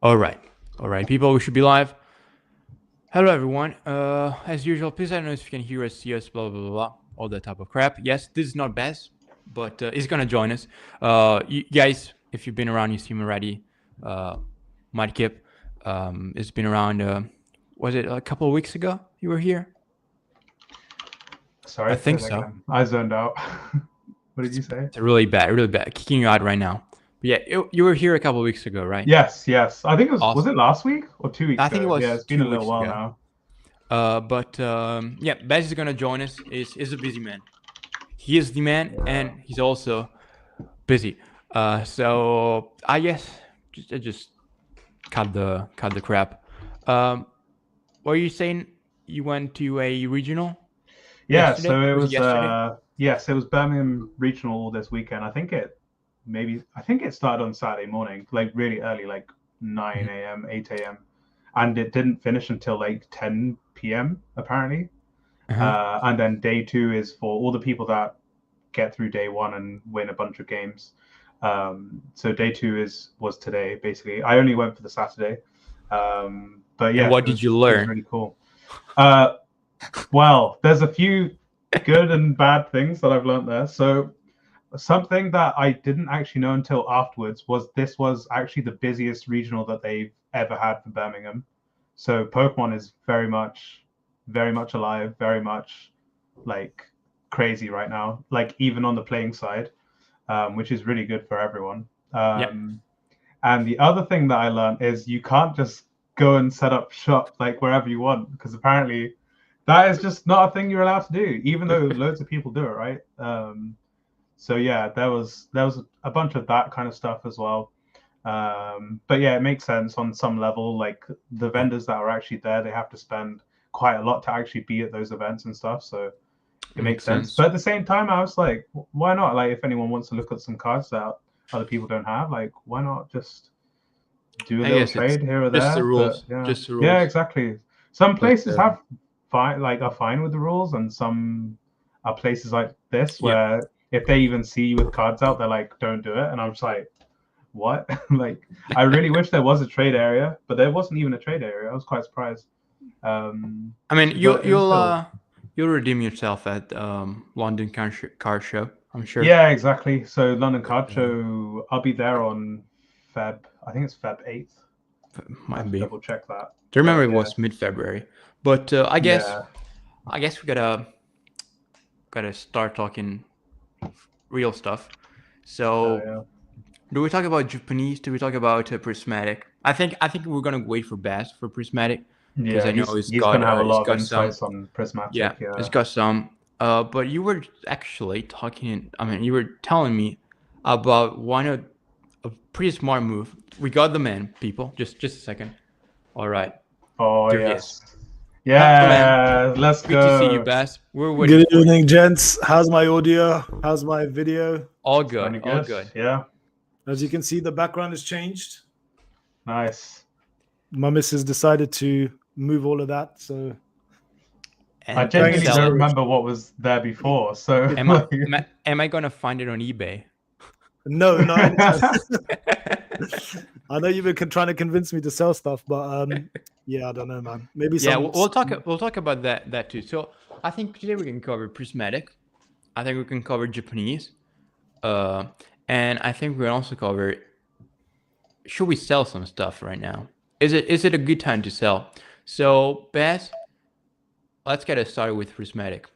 All right. All right, people, we should be live. Hello, everyone. As usual, please let us know if you can hear us, see us, blah, blah, blah, blah, all that type of crap. Yes, this is not Baz, but he's going to join us. You guys, if you've been around, you see him already. Mudkip, it's been around, was it a couple of weeks ago you were here? Sorry, I think so. Again. I zoned out. What did you say? It's really bad. Kicking you out right now. But yeah, you were here a couple of weeks ago, right? Yes. I think it was. Awesome. Was it last week or 2 weeks ago? I think it was. Yeah, it's been a little while now. Yeah, Baz is gonna join us. Is a busy man. He is the man, and he's also busy. So I guess just cut the crap. What are you saying? You went to a regional? Yeah. Yesterday? So it was. Yesterday? Yes, it was Birmingham Regional this weekend. I think it started on Saturday morning, like really early, like 9 a.m., 8 a.m. And it didn't finish until like 10 p.m. apparently. And then day 2 is for all the people that get through day 1 and win a bunch of games. So day 2 was today, basically. I only went for the Saturday. But yeah. And what did you learn? It was really cool. Well, there's a few good and bad things that I've learned there. So something that I didn't actually know until afterwards was this was actually the busiest regional that they've ever had for Birmingham. So Pokemon is very much alive, very much like crazy right now, like even on the playing side, which is really good for everyone. And the other thing that I learned is you can't just go and set up shop like wherever you want, because apparently that is just not a thing you're allowed to do, even though loads of people do it, right? So yeah, there was a bunch of that kind of stuff as well. But yeah, it makes sense on some level. Like the vendors that are actually there, they have to spend quite a lot to actually be at those events and stuff. So it makes sense. But at the same time, I was like, why not? Like, if anyone wants to look at some cards that other people don't have, like, why not just do a little trade here or there? Just the rules. Just the rules. Yeah, exactly. Some places are fine with the rules, and some are places like this where if they even see you with cards out, they're like, don't do it. And I'm just like, what? Like, I really wish there was a trade area, but there wasn't even a trade area. I was quite surprised. I mean, you'll redeem yourself at London Card Show, I'm sure. Yeah, exactly. So London Card Show, I'll be there on I think it's Feb 8th. Might be. Double check that. I remember it was mid-February, but I guess we gotta start talking real stuff. So, do we talk about Japanese? Do we talk about Prismatic? I think we're gonna wait for Baz for Prismatic, because I know he's gonna have a lot of insights on Prismatic. Yeah, he's got some. But you were actually talking. I mean, you were telling me about a pretty smart move. We got the man, people. Just a second. All right. Oh, yes. Yeah, let's go. Good to see you, Baz. We're waiting. Good evening, gents. How's my audio? How's my video? All good. All good. Yeah. As you can see, the background has changed. Nice. My missus decided to move all of that, so. And I genuinely don't remember what was there before. So am I gonna find it on eBay? No. I know you've been trying to convince me to sell stuff, but yeah, I don't know, man. Maybe we'll talk about that too. So I think today we can cover Prismatic. I think we can cover Japanese, and I think we can also cover. Should we sell some stuff right now? Is it a good time to sell? So Baz, let's get started with Prismatic.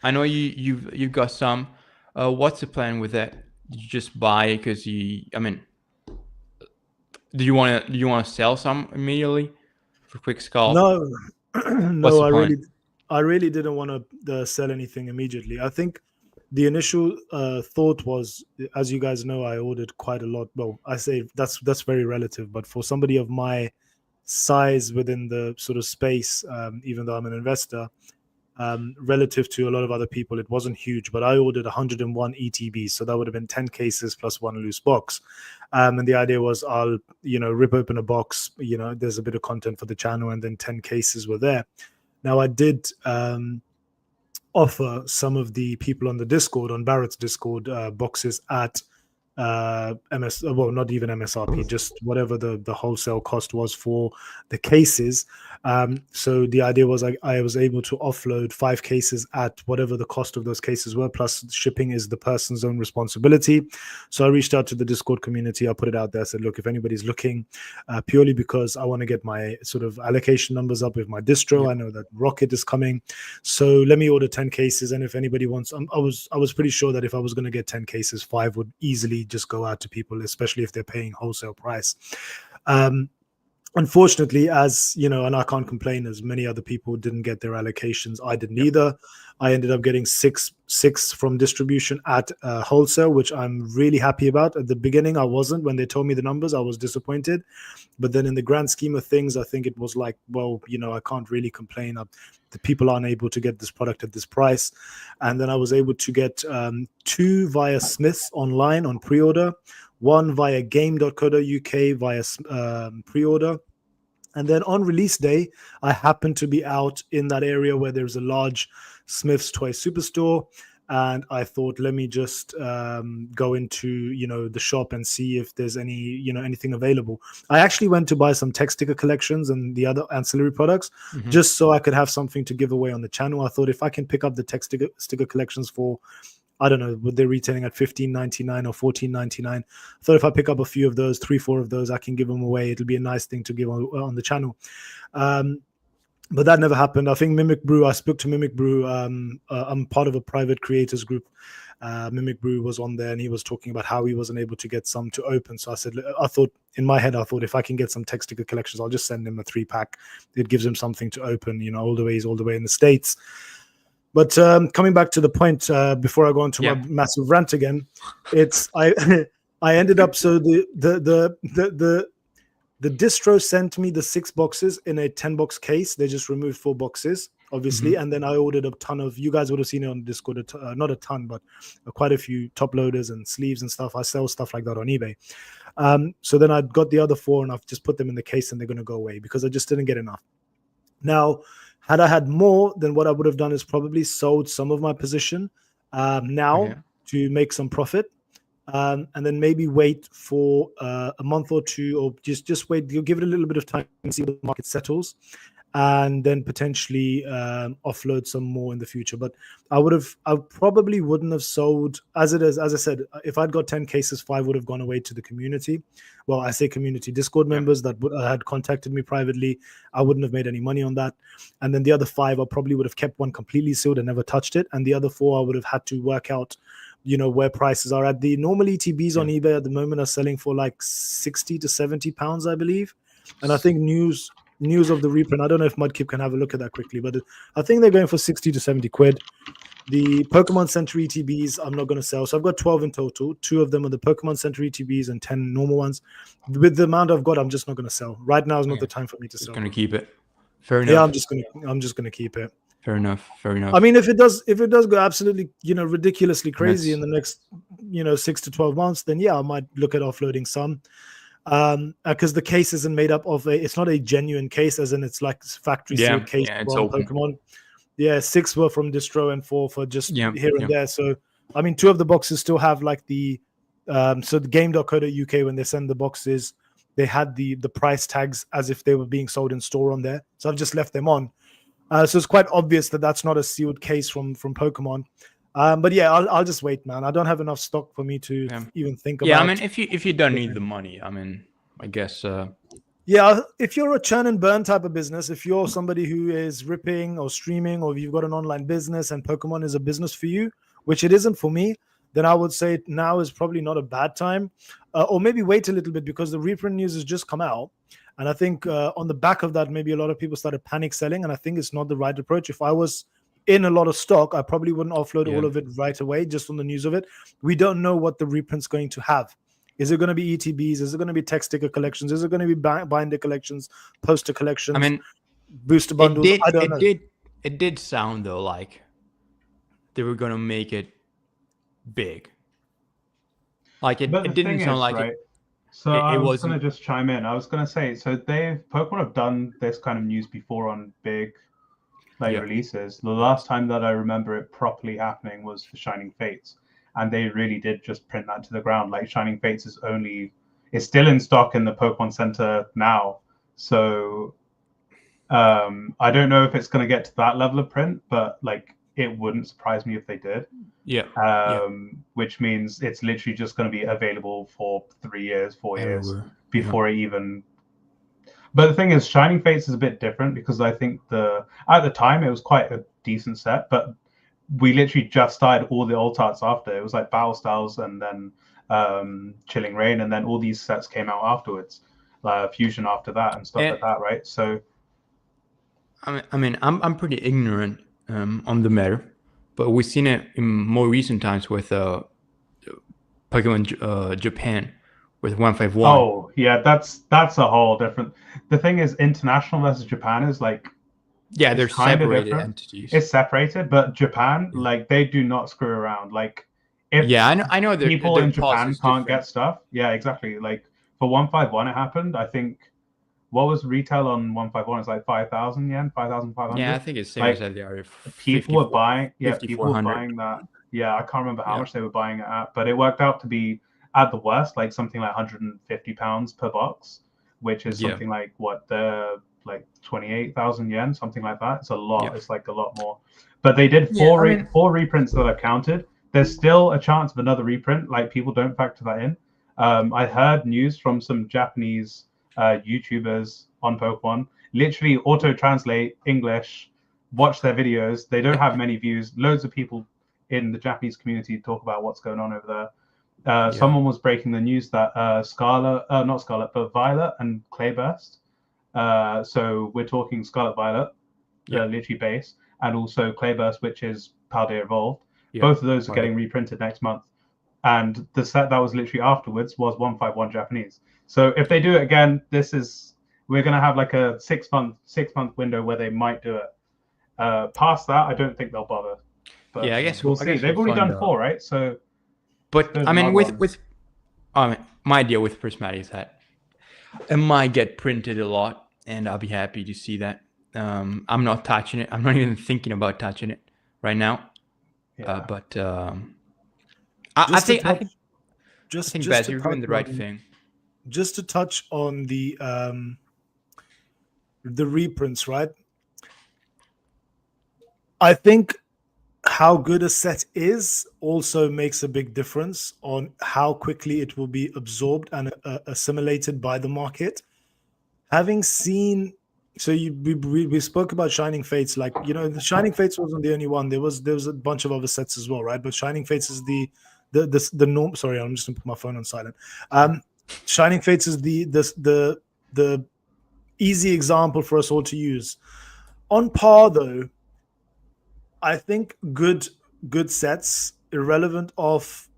I know you've got some. What's the plan with that? Did you just buy it because do you want to sell some immediately for quick scalp? No, I really didn't want to sell anything immediately. I think the initial thought was, as you guys know, I ordered quite a lot. Well, I say that's very relative, but for somebody of my size within the sort of space, even though I'm an investor, relative to a lot of other people, it wasn't huge, but I ordered 101 ETBs, so that would have been 10 cases plus 1 loose box. And the idea was I'll, rip open a box, there's a bit of content for the channel, and then 10 cases were there. Now, I did offer some of the people on the Discord, on Barrett's Discord, boxes at well, not even MSRP, just whatever the wholesale cost was for the cases. So the idea was I was able to offload 5 cases at whatever the cost of those cases were, plus shipping is the person's own responsibility. So I reached out to the Discord community. I put it out there. I said, look, if anybody's looking, purely because I want to get my sort of allocation numbers up with my distro. Yep. I know that Rocket is coming, so let me order 10 cases. And if anybody wants, I was pretty sure that if I was going to get 10 cases, 5 would easily just go out to people, especially if they're paying wholesale price. Unfortunately, as you know, and I can't complain, as many other people didn't get their allocations, I didn't either. I ended up getting six from distribution at wholesale, which I'm really happy about. At the beginning I wasn't. When they told me the numbers, I was disappointed, but then in the grand scheme of things, I think it was like, well, you know, I can't really complain. The people aren't able to get this product at this price. And then I was able to get 2 via Smiths online on pre-order, 1 via game.co.uk via pre-order. And then on release day, I happened to be out in that area where there's a large Smith's Toy Superstore. And I thought, let me just go into, you know, the shop and see if there's any, you know, anything available. I actually went to buy some tech sticker collections and the other ancillary products, just so I could have something to give away on the channel. I thought if I can pick up the tech sticker collections for, I don't know, what they're retailing at $15.99 or $14.99. I thought if I pick up a few of those, 3-4 of those, I can give them away. It'll be a nice thing to give on the channel. But that never happened. I think Mimic Brew, I spoke to Mimic Brew. I'm part of a private creators group. Mimic Brew was on there and he was talking about how he wasn't able to get some to open. So I said, in my head, I thought if I can get some tech sticker collections, I'll just send him a 3-pack. It gives him something to open, you know, all the way in the States. But coming back to the point, before I go on to my massive rant again, it's I ended up, so the distro sent me the 6 boxes in a 10-box case. They just removed 4 boxes, obviously, and then I ordered a ton of. You guys would have seen it on Discord, not a ton, but quite a few top loaders and sleeves and stuff. I sell stuff like that on eBay. So then I got the other 4 and I've just put them in the case and they're going to go away because I just didn't get enough. Now, had I had more, then what I would have done is probably sold some of my position to make some profit, and then maybe wait for a month or 2, or just wait. You'll give it a little bit of time and see what the market settles, and then potentially offload some more in the future. But I probably wouldn't have sold as it is. As I said, if I'd got 10 cases, 5 would have gone away to the community. Well, I say community, Discord members that had contacted me privately. I wouldn't have made any money on that. And then the other 5, I probably would have kept one completely sealed and never touched it. And the other 4, I would have had to work out, you know, where prices are at. The normal ETBs on eBay at the moment are selling for like 60 to 70 pounds, I believe. And I think news of the reprint, I don't know if Mudkip can have a look at that quickly, but I think they're going for 60 to 70 quid. The Pokemon Center ETBs, I'm not going to sell. So I've got 12 in total. 2 of them are the Pokemon Center ETBs and 10 normal ones. With the amount I've got, I'm just not going to sell. Right now is not the time for me to sell. Just going to keep it. Fair enough. Yeah, I'm just going to keep it. Fair enough. I mean, if it does go absolutely, you know, ridiculously crazy in the next, you know, 6 to 12 months, then yeah, I might look at offloading some. Because the case isn't made up of it's not a genuine case, as in it's like factory sealed case from Pokemon. Yeah, 6 were from distro and 4 for just here and there. So I mean, 2 of the boxes still have like the so the game.co.uk, when they send the boxes, they had the price tags as if they were being sold in store on there. So I've just left them on. So it's quite obvious that that's not a sealed case from Pokemon. But yeah, I'll just wait, man. I don't have enough stock for me to even think about. Yeah, I mean, if you don't need the money, I mean, I guess. Yeah, if you're a churn and burn type of business, if you're somebody who is ripping or streaming, or if you've got an online business and Pokemon is a business for you, which it isn't for me, then I would say now is probably not a bad time. Or maybe wait a little bit, because the reprint news has just come out. And I think on the back of that, maybe a lot of people started panic selling. And I think it's not the right approach. If I was in a lot of stock, I probably wouldn't offload all of it right away just on the news of it. We don't know what the reprint's going to have. Is it going to be ETBs? Is it going to be tech sticker collections? Is it going to be binder collections, poster collections? I mean, booster bundles? I don't know. It did sound though like they were going to make it big. Like it didn't sound like right? it. So I was going to just chime in. I was going to say, so Pokemon have done this kind of news before on big releases. The last time that I remember it properly happening was for Shining Fates. and they really did just print that to the ground. Like Shining Fates is still in stock in the Pokemon Center now. So I don't know if it's going to get to that level of print, but like it wouldn't surprise me if they did. Yeah. Which means it's literally just going to be available for 3 years, 4 years Everywhere. before it even. But the thing is, Shining Fates is a bit different because I think at the time it was quite a decent set, but we literally just started all the alt arts after. It was like Battle Styles and then Chilling Reign, and then all these sets came out afterwards, Fusion after that and stuff like that, right? So I'm pretty ignorant on the matter, but we've seen it in more recent times with Pokemon Japan with 151. Oh yeah, that's a whole different. The thing is, international versus Japan is like they're separated different. entities. It's separated, but Japan, like they do not screw around. Like if I know people in Japan can't get stuff. Yeah, exactly. Like for 151, it happened. I think what was retail on 151? It's like 5,000 yen, 5,500. Yeah, I think it's same like, as the other. People were buying. Yeah, people were buying that. Yeah, I can't remember how much they were buying it at, but it worked out to be at the worst like something like £150 per box, which is something like like 28,000 yen, something like that. It's a lot. Yeah. It's like a lot more. But they did four reprints that are counted. There's still a chance of another reprint. Like people don't factor that in. I heard news from some Japanese YouTubers on Pokemon. Literally auto translate English, watch their videos. They don't have many views. Loads of people in the Japanese community talk about what's going on over there. Someone was breaking the news that not Scarlet, but Violet and Clayburst. So we're talking Scarlet Violet, literally base, and also Clayburst, which is Paldea Evolved. Both of those are getting reprinted next month. And the set that was literally afterwards was 151 Japanese. So if they do it again, we're going to have like a 6 month window where they might do it. Past that, I don't think they'll bother. But I guess we'll see. They've already done 4, right? So, but I mean, my idea with Prismatic is that it might get printed a lot, and I'll be happy to see that. I'm not touching it. I'm not even thinking about touching it right now. But I think Baz, you're doing the right thing. Just to touch on the reprints, right? I think how good a set is also makes a big difference on how quickly it will be absorbed and assimilated by the market. Having seen, we spoke about Shining Fates, like, you know, the Shining Fates wasn't the only one. There was a bunch of other sets as well, right? But Shining Fates is the norm. Sorry, I'm just gonna put my phone on silent. Shining Fates is the easy example for us all to use. On par, though, I think good sets, irrelevant of,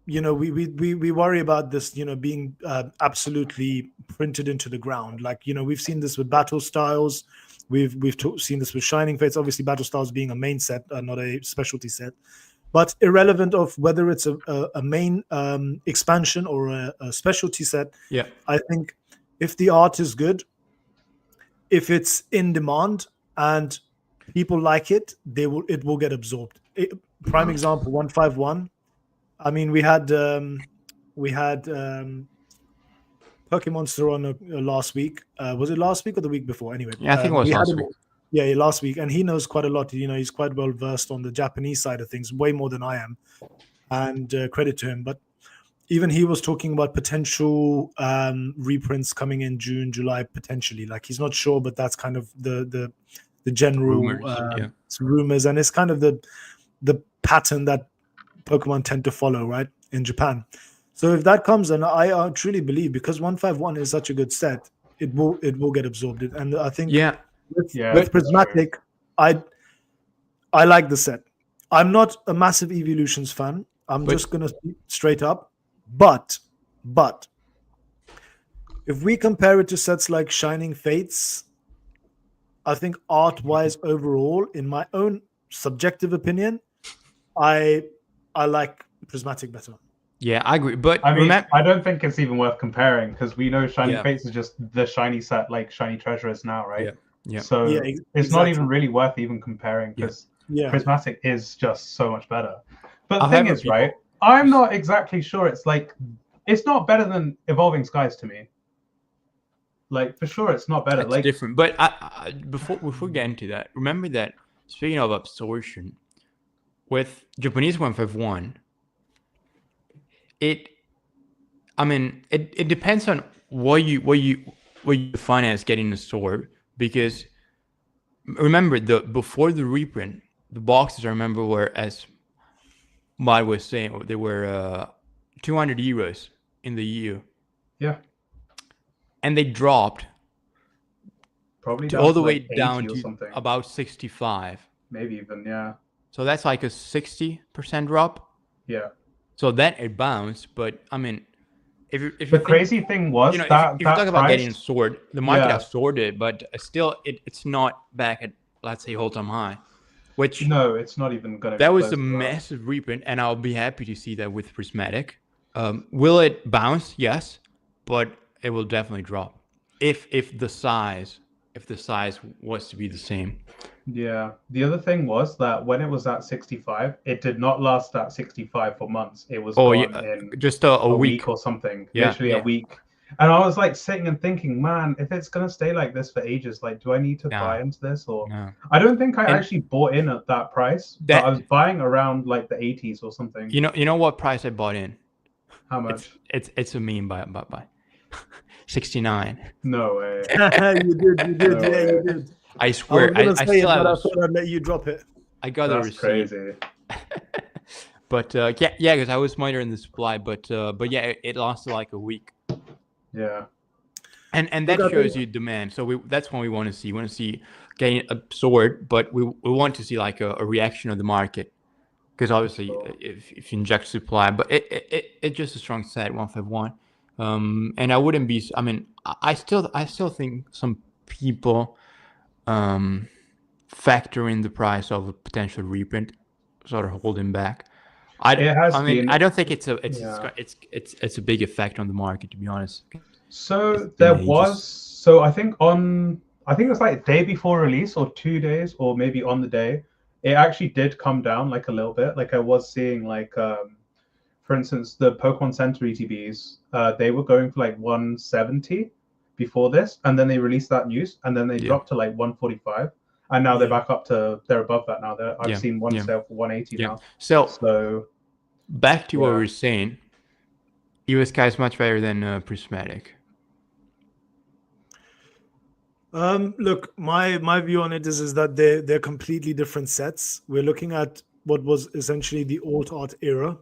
you know, we worry about this, you know, being absolutely printed into the ground. Like, you know, we've seen this with Battle Styles, we've seen this with Shining Fates. Obviously, Battle Styles being a main set, not a specialty set. But irrelevant of whether it's a main expansion or a specialty set, I think if the art is good, if it's in demand and people like it, it will get absorbed. Prime example, 151. I mean, we had Pokemonster on last week. Was it last week or the week before? Anyway, I think it was last week. Yeah, last week, and he knows quite a lot. You know, he's quite well versed on the Japanese side of things, way more than I am, and credit to him. But even he was talking about potential reprints coming in June, July, potentially. Like, he's not sure, but that's kind of the general rumors, and it's kind of the pattern that Pokemon tend to follow, right, in Japan. So if that comes, and I truly believe, because 151 is such a good set, it will get absorbed. And I think with Prismatic, I like the set. I'm not a massive Evolutions fan. I'm just gonna speak straight up. But if we compare it to sets like Shining Fates, I think art-wise overall, in my own subjective opinion, I like Prismatic better. Yeah, I agree. But I mean, I don't think it's even worth comparing, because we know Shining Fates is just the shiny set, like Shiny Treasure is now, right? Yeah. So it's not even really worth even comparing, because Prismatic is just so much better. But the thing is, right, I'm not exactly sure. It's like it's not better than Evolving Skies to me. Like for sure, it's not better. It's Like different. But before we get into that, remember that speaking of absorption, with Japanese 151, it depends on what you define as getting a sword, because remember before the reprint, the boxes I remember were, as Mad was saying, they were 200 euros in the EU. yeah, and they dropped probably all the to way like 80 down or to something. about 65. Maybe even, yeah. So that's like a 60% drop. Yeah. So then it bounced, but I mean, if you The think, crazy thing was if you talk about getting a price, sword, the market Yeah. absorbed it, but still it's not back at, let's say, all-time high, which no, it's not even going to be that was close a to that. massive reprint, and I'll be happy to see that with Prismatic. Will it bounce? Yes, but it will definitely drop if the size was to be the same. Yeah. The other thing was that when it was at 65, it did not last at 65 for months. It was gone in just a week or something. Yeah, Literally yeah. a week. And I was like sitting and thinking, man, if it's going to stay like this for ages, like, do I need to buy into this? Or No. I don't think I And actually bought in at that price, but I was buying around like the 80s or something. You know what price I bought in? How much? It's a meme by 69. No way. You did, No yeah, way. you did. I swear, I was I gonna say still it, have but I a, thought I'd let you drop it. I got a That's receipt. crazy. But yeah, because I was monitoring the supply, but yeah, it lasted like a week. Yeah. And that shows you demand. So that's what we want to see. We want to see getting absorbed, but we want to see like a reaction of the market, because obviously if you inject supply, but it's just a strong set 151. And I wouldn't be. I mean, I still think some people factor in the price of a potential reprint, sort of holding back. I don't think it's a big effect on the market, to be honest. So there was, so I think it was like day before release or 2 days or maybe on the day, it actually did come down like a little bit. Like I was seeing like, for instance, the Pokemon Center ETBs, they were going for like 170 before this, and then they released that news, and then they dropped to like 145, and now they're back up to, they're above that now. I've seen one sale for 180 now. So back to what we were saying, USK is much better than Prismatic. Look, my view on it is that they're completely different sets. We're looking at what was essentially the alt art era,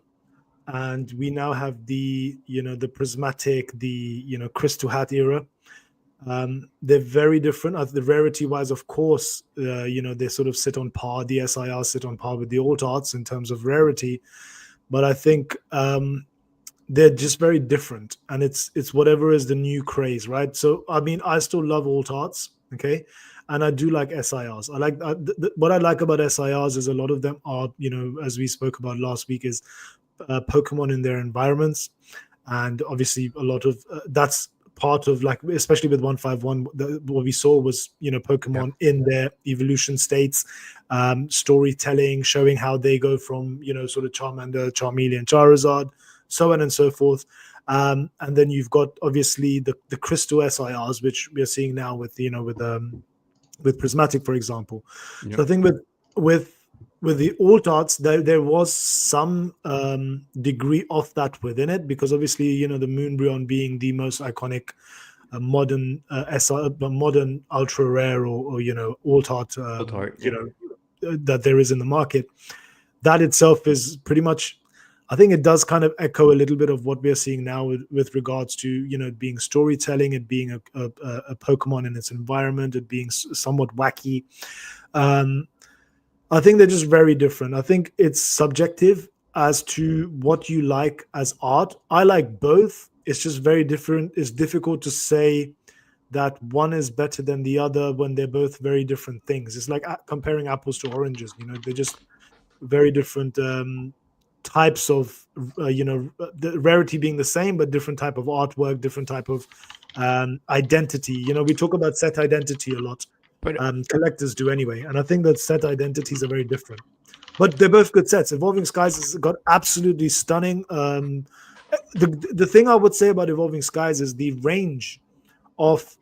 and we now have the the prismatic, the crystal hat era. They're very different. The rarity wise, of course, they sort of sit on par. The SIRs sit on par with the alt arts in terms of rarity, but I think they're just very different, and it's whatever is the new craze, right? So I mean, I still love alt arts, okay, and I do like SIRs. I like what I like about SIRs is a lot of them are, as we spoke about last week, is Pokemon in their environments, and obviously a lot of that's part of, like, especially with 151, what we saw was Pokemon in their evolution states, storytelling, showing how they go from sort of Charmander, Charmeleon, Charizard, so on and so forth. And then you've got obviously the crystal SIRs, which we are seeing now with with Prismatic, for example. So I think with the alt arts, there was some degree of that within it, because obviously the Moonbryon being the most iconic modern modern ultra rare or alt art that there is in the market, that itself is pretty much, I think it does kind of echo a little bit of what we're seeing now with regards to it being storytelling, it being a Pokemon in its environment, it being somewhat wacky. I think they're just very different. I think it's subjective as to what you like as art. I like both. It's just very different. It's difficult to say that one is better than the other when they're both very different things. It's like comparing apples to oranges. They're just very different types of, the rarity being the same, but different type of artwork, different type of identity. We talk about set identity a lot. But collectors do anyway, and I think that set identities are very different. but they're both good sets. Evolving Skies has got absolutely stunning. The thing I would say about Evolving Skies is the range of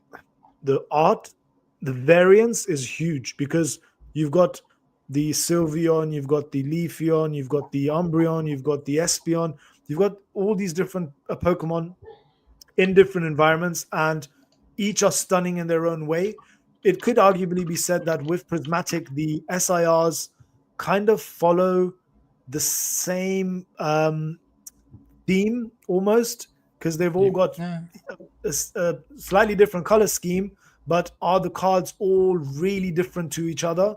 the art, the variance is huge, because you've got the Sylveon, you've got the Leafeon, you've got the Umbreon, you've got the Espeon, you've got all these different Pokemon in different environments, and each are stunning in their own way. It could arguably be said that with Prismatic, the SIRs kind of follow the same theme almost, because they've all got Yeah. a slightly different color scheme, but are the cards all really different to each other?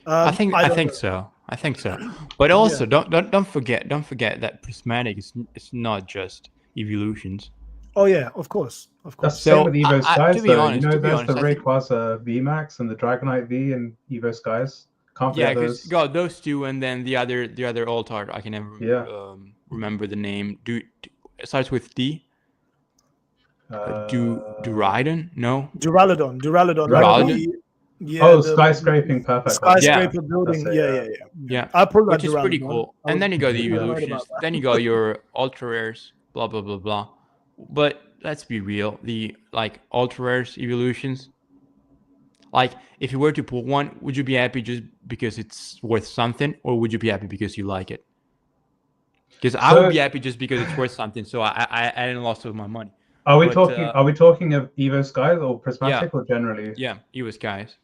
I think I don't think know. so. I think so. But also, don't forget that prismatic is it's not just evolutions. Oh yeah, of course, of That's course. the same So with Evo to Skies, be though. honest, There's the I think Rayquaza VMAX and the Dragonite V in Evo Skies. Can't yeah, forget because those. got those two, and then the other alt art I can never Yeah. remember the name. It starts with D. Uh, Duraiden? No. Duraludon, Duraludon? like Oh, the skyscraping perfect. skyscraper Yeah. building. That's it, Yeah. Yeah, I pulled that which is pretty Duraludon. cool. I And was then you got the completely right about evolutions. that. Then you got your ultra rares. Blah blah blah blah. But let's be real. The like ultra rares evolutions. Like, if you were to pull one, would you be happy just because it's worth something, or would you be happy because you like it? Because I would be happy just because it's worth something, so I didn't lost all my money. Are we But, talking? Are we talking of Evo Skies or Prismatic or generally? Yeah, it was guys.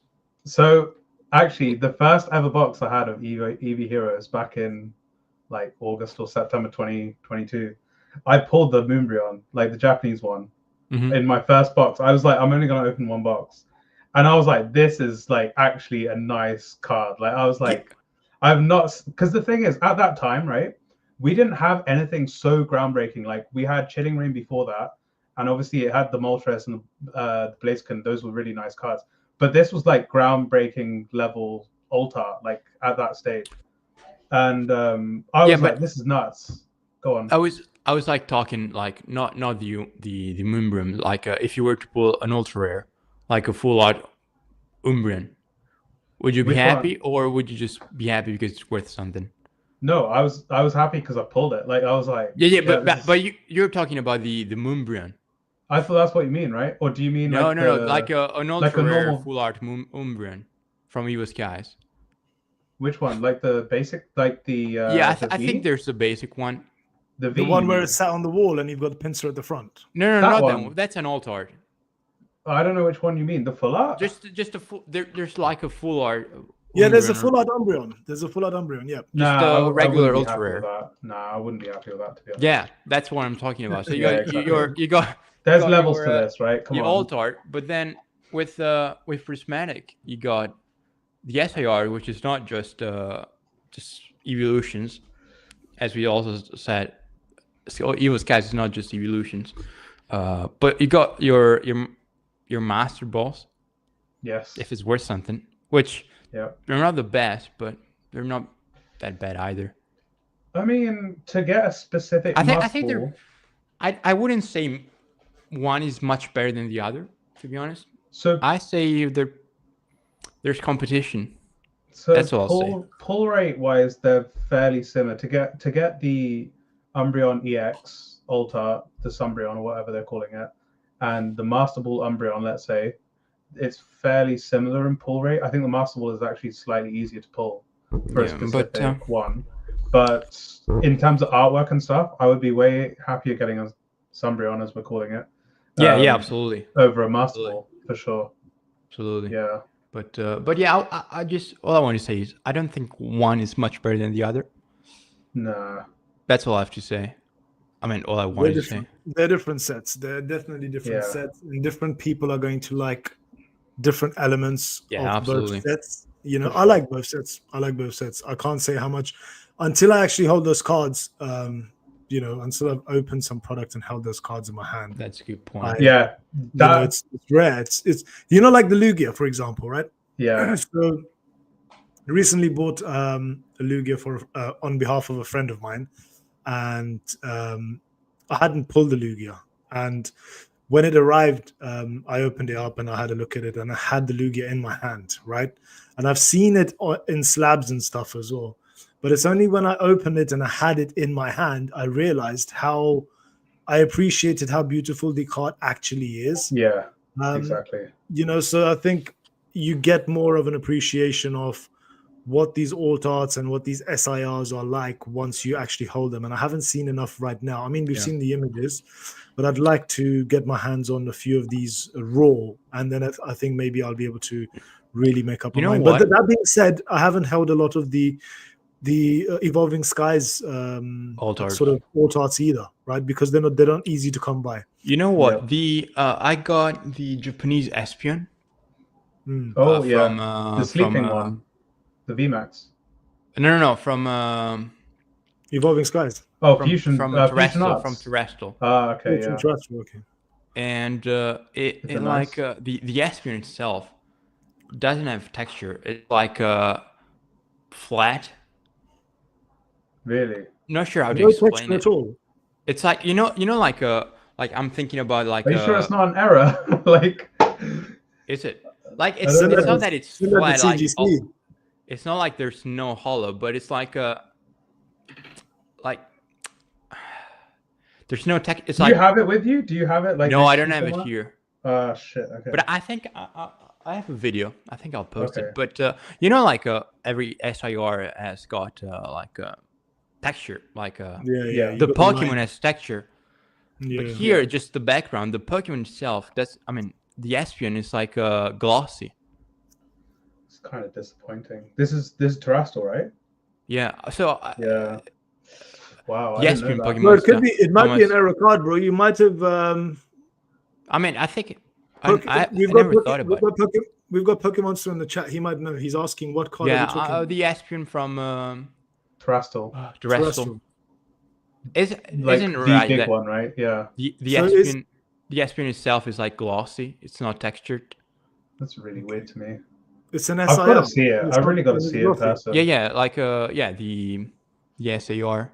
So actually, the first ever box I had of Eevee Heroes back in like August or September 2022, I pulled the Moonbryon, like the Japanese one, in my first box. I was like, I'm only gonna open one box, and I was like, this is like actually a nice card. Like I was like, I'm not, because the thing is, at that time, right, we didn't have anything so groundbreaking. Like we had Chilling Reign before that, and obviously it had the Moltres and the Blaziken. Those were really nice cards. But this was like groundbreaking level alt art, like at that stage. And I was like, this is nuts. Go on. I was like talking like not the Moonbrim. Like if you were to pull an ultra rare, like a full art Umbreon, would you be happy, or would you just be happy because it's worth something? No, I was happy because I pulled it. Like I was like, but you're talking about the Moonbreon. I thought that's what you mean, right? Or do you mean no, like an ultra rare full art Umbreon from Evo Skies? Which one? Like the basic, like the I think there's the basic one. The one where it's sat on the wall and you've got the pincer at the front. No, not that one. That's an alt art. I don't know which one you mean. The full art? Just a full. There's like a full art. Yeah, there's a full art Umbreon. Yeah. Just a regular ultra rare. Nah, I wouldn't be happy with that, to be honest. Yeah, that's what I'm talking about. So you got there's levels to this, right? Come on. Alt art, but then with Prismatic, you got the SIR, which is not just evolutions, as we also said. So Evo Skies is not just evolutions, but you got your master balls. Yes. If it's worth something, which they're not the best, but they're not that bad either. I mean, to get a specific, I think they're. I wouldn't say one is much better than the other, to be honest. So I say there's competition. So that's all I'll say. Pull rate wise, they're fairly similar. To get the Umbreon EX Altar, the Umbreon or whatever they're calling it, and the Master Ball Umbreon, let's say, it's fairly similar in pull rate. I think the Master Ball is actually slightly easier to pull for a specific one. But in terms of artwork and stuff, I would be way happier getting a Umbreon, as we're calling it. Yeah, absolutely. Over a Master Ball, for sure. Absolutely. Yeah. But yeah, I just, all I want to say is I don't think one is much better than the other. Nah. That's all I have to say. I mean, all I wanted to say. They're different sets. They're definitely different sets, and different people are going to like different elements of both sets. You know, I like both sets. I can't say how much until I actually hold those cards. You know, until I've opened some product and held those cards in my hand. That's a good point. It's rare. It's you know, like the Lugia, for example, right? Yeah. So I recently bought a Lugia for on behalf of a friend of mine, and I hadn't pulled the Lugia, and when it arrived, I opened it up and I had a look at it, and I had the Lugia in my hand, right? And I've seen it in slabs and stuff as well. But it's only when I opened it and I had it in my hand, I realized how I appreciated how beautiful the card actually is. Yeah, Um, exactly. You know, so I think you get more of an appreciation of what these alt arts and what these SIRs are like once you actually hold them. And I haven't seen enough right now. I mean, we've Yeah. seen the images, but I'd like to get my hands on a few of these raw, and then I think maybe I'll be able to really make up You my know mind. what? But that being said, I haven't held a lot of the Evolving Skies Alt arts. sort of alt arts either, right? Because they're not easy to come by. You know what? Yep. The I got the Japanese Espion Mm. Oh from yeah, the sleeping one, the VMAX. no from Evolving Skies. Oh, from Fusion Terrestrial from Arts. Terrestrial, Ah, okay, From yeah. Terrestrial, okay. and Is it it like nice? the Espion itself doesn't have texture. It's like flat. Really? Not sure how to No explain texture it. at all. It's like like I'm thinking about like Are you sure it's not an error? Like, is it like I don't it's know. not that it's Similar to flat like CGC. it's not like there's no hollow, but it's like like there's no tech. It's Do like you have it with you? Do you have it like? no, next I to don't you have it somewhere? here. Shit. Okay. But I think I have a video. I think I'll post Okay. it. But you know, like every SIR has got like a texture. Like Yeah. Yeah. You the got Pokemon line. has texture, Yeah. but here just the background. The Pokemon itself. That's I mean the Espion is like glossy. It's kind of disappointing. This is Terrestrial, right? Yeah. So Yeah. Wow, I the didn't know Espion that. Pokemon. Well, it could be. It might be an almost- error card, bro. You might have. I mean, I think I We've never thought about it. We've got Pokemonster in the chat. He might know. He's asking what card are Yeah, we talking about? the Espion from Terrestrial, Terrestrial. like Isn't the right big that one, right? Yeah. the So Espion the Espion itself is like glossy. It's not textured. That's really weird to me. It's an I've SIR. got to see it. It's I've really got to it's see it in glossy. person. Yeah, like the SAR.